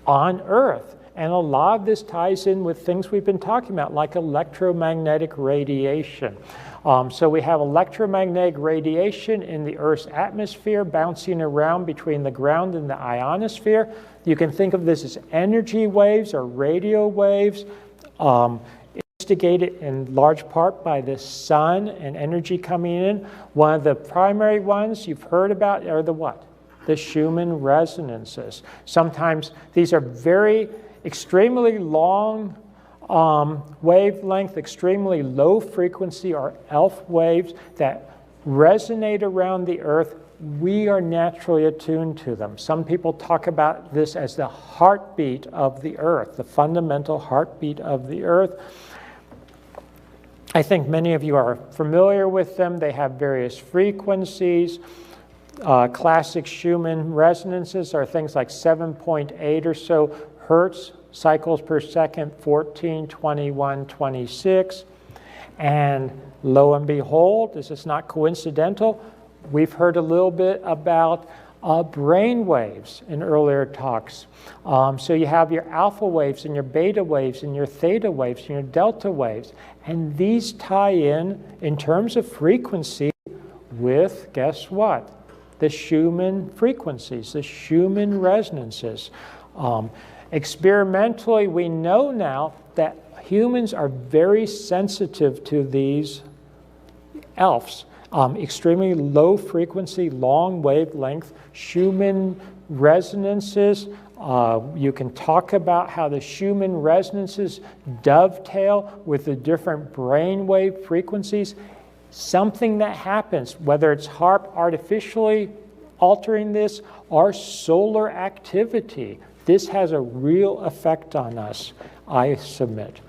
Earth. And a lot of this ties in with things we've been talking about, like electromagnetic radiation. So we have electromagnetic radiation in the Earth's atmosphere bouncing around between the ground and the ionosphere. You can think of this as energy waves or radio waves, instigated in large part by the sun and energy coming in. One of the primary ones you've heard about are the what? The Schumann resonances. Sometimes these are very extremely long wavelength, extremely low frequency, or ELF waves that resonate around the Earth. We are naturally attuned to them. Some people talk about this as the heartbeat of the Earth, the fundamental heartbeat of the Earth. I think many of you are familiar with them. They have various frequencies. Classic Schumann resonances are things like 7.8 or so hertz cycles per second, 14, 21, 26. And lo and behold, this is not coincidental, we've heard a little bit about brain waves in earlier talks. So you have your alpha waves and your beta waves and your theta waves and your delta waves. And these tie in terms of frequency with, guess what? The Schumann frequencies, the Schumann resonances. Experimentally, we know now that Humans are very sensitive to these ELFs. Extremely low frequency, long wavelength, Schumann resonances. You can talk about how the Schumann resonances dovetail with the different brainwave frequencies. Something that happens, whether it's HAARP artificially altering this or solar activity, this has a real effect on us, I submit,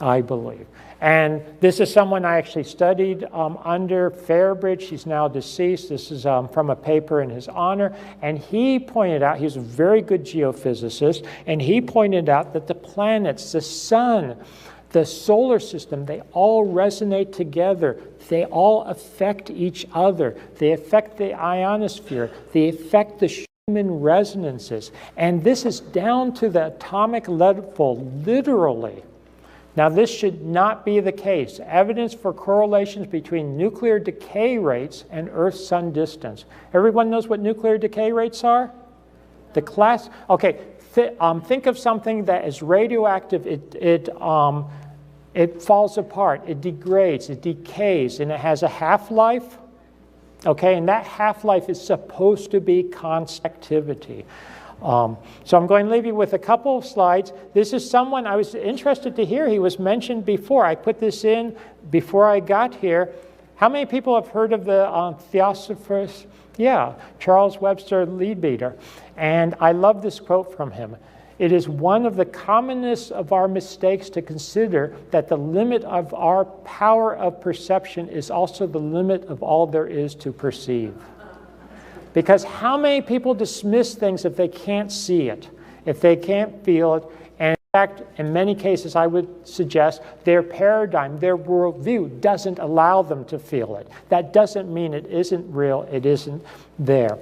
I believe. And this is someone I actually studied under Fairbridge. He's now deceased. This is from a paper in his honor. And he pointed out, he's a very good geophysicist, and he pointed out that the planets, the sun, the solar system, they all resonate together. They all affect each other. They affect the ionosphere. They affect the Schumann resonances. And this is down to the atomic level, literally. Now, this should not be the case. Evidence for correlations between nuclear decay rates and Earth-Sun distance. Everyone knows what nuclear decay rates are? The class, okay, think of something that is radioactive. It falls apart, it degrades, it decays, and it has a half-life. Okay, and that half-life is supposed to be constant activity. So I'm going to leave you with a couple of slides. This is someone I was interested to hear. He was mentioned before. I put this in before I got here. How many people have heard of the Theosophers? Yeah, Charles Webster Leadbeater. And I love this quote from him. It is one of the commonest of our mistakes to consider that the limit of our power of perception is also the limit of all there is to perceive. Because how many people dismiss things if they can't see it, if they can't feel it? And in fact, in many cases, I would suggest their paradigm, their worldview doesn't allow them to feel it. That doesn't mean it isn't real, it isn't there.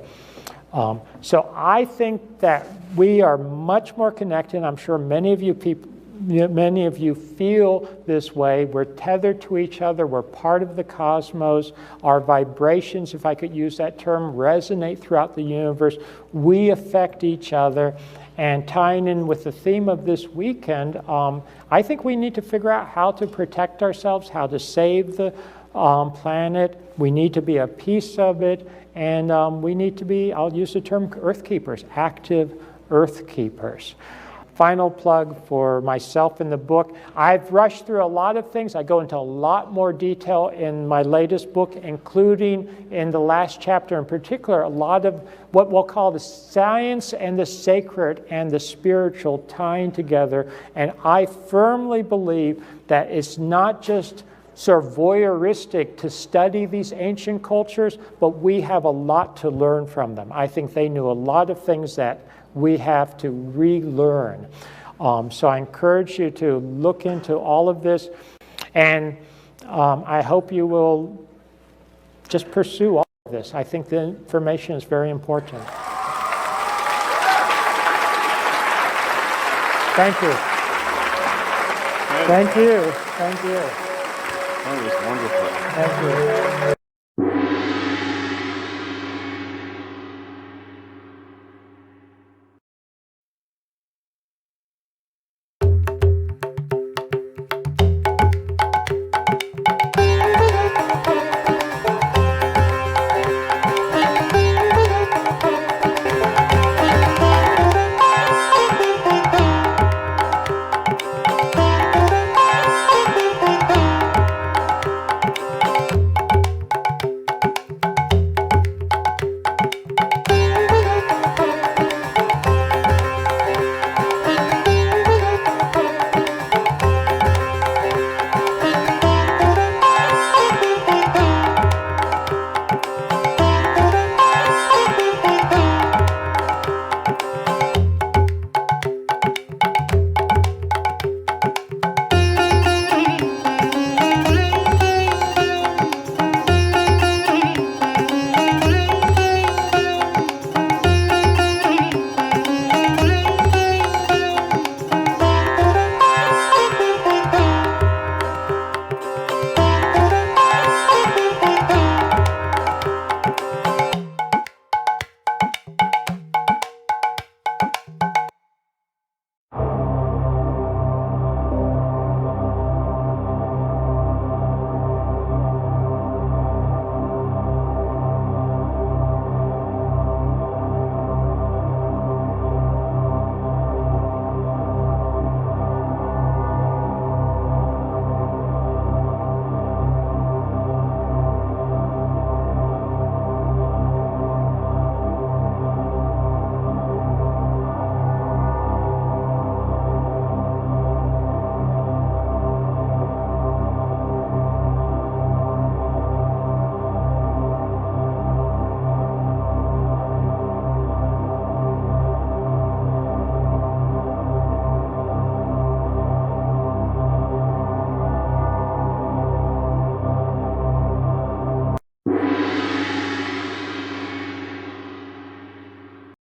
So I think that we are much more connected. I'm sure many of you feel this way. We're tethered to each other. We're part of the cosmos. Our vibrations, if I could use that term, resonate throughout the universe. We affect each other. And tying in with the theme of this weekend, I think we need to figure out how to protect ourselves, how to save the planet. We need to be a piece of it. And we need to be, I'll use the term earth keepers, active earth keepers. Final plug for myself in the book. I've rushed through a lot of things. I go into a lot more detail in my latest book, including in the last chapter in particular, a lot of what we'll call the science and the sacred and the spiritual tying together. And I firmly believe that it's not just sort of voyeuristic to study these ancient cultures, but we have a lot to learn from them. I think they knew a lot of things that we have to relearn. So I encourage you to look into all of this, and I hope you will just pursue all of this. I think the information is very important. Thank you. Thank you. Thank you. That was wonderful. Thank you.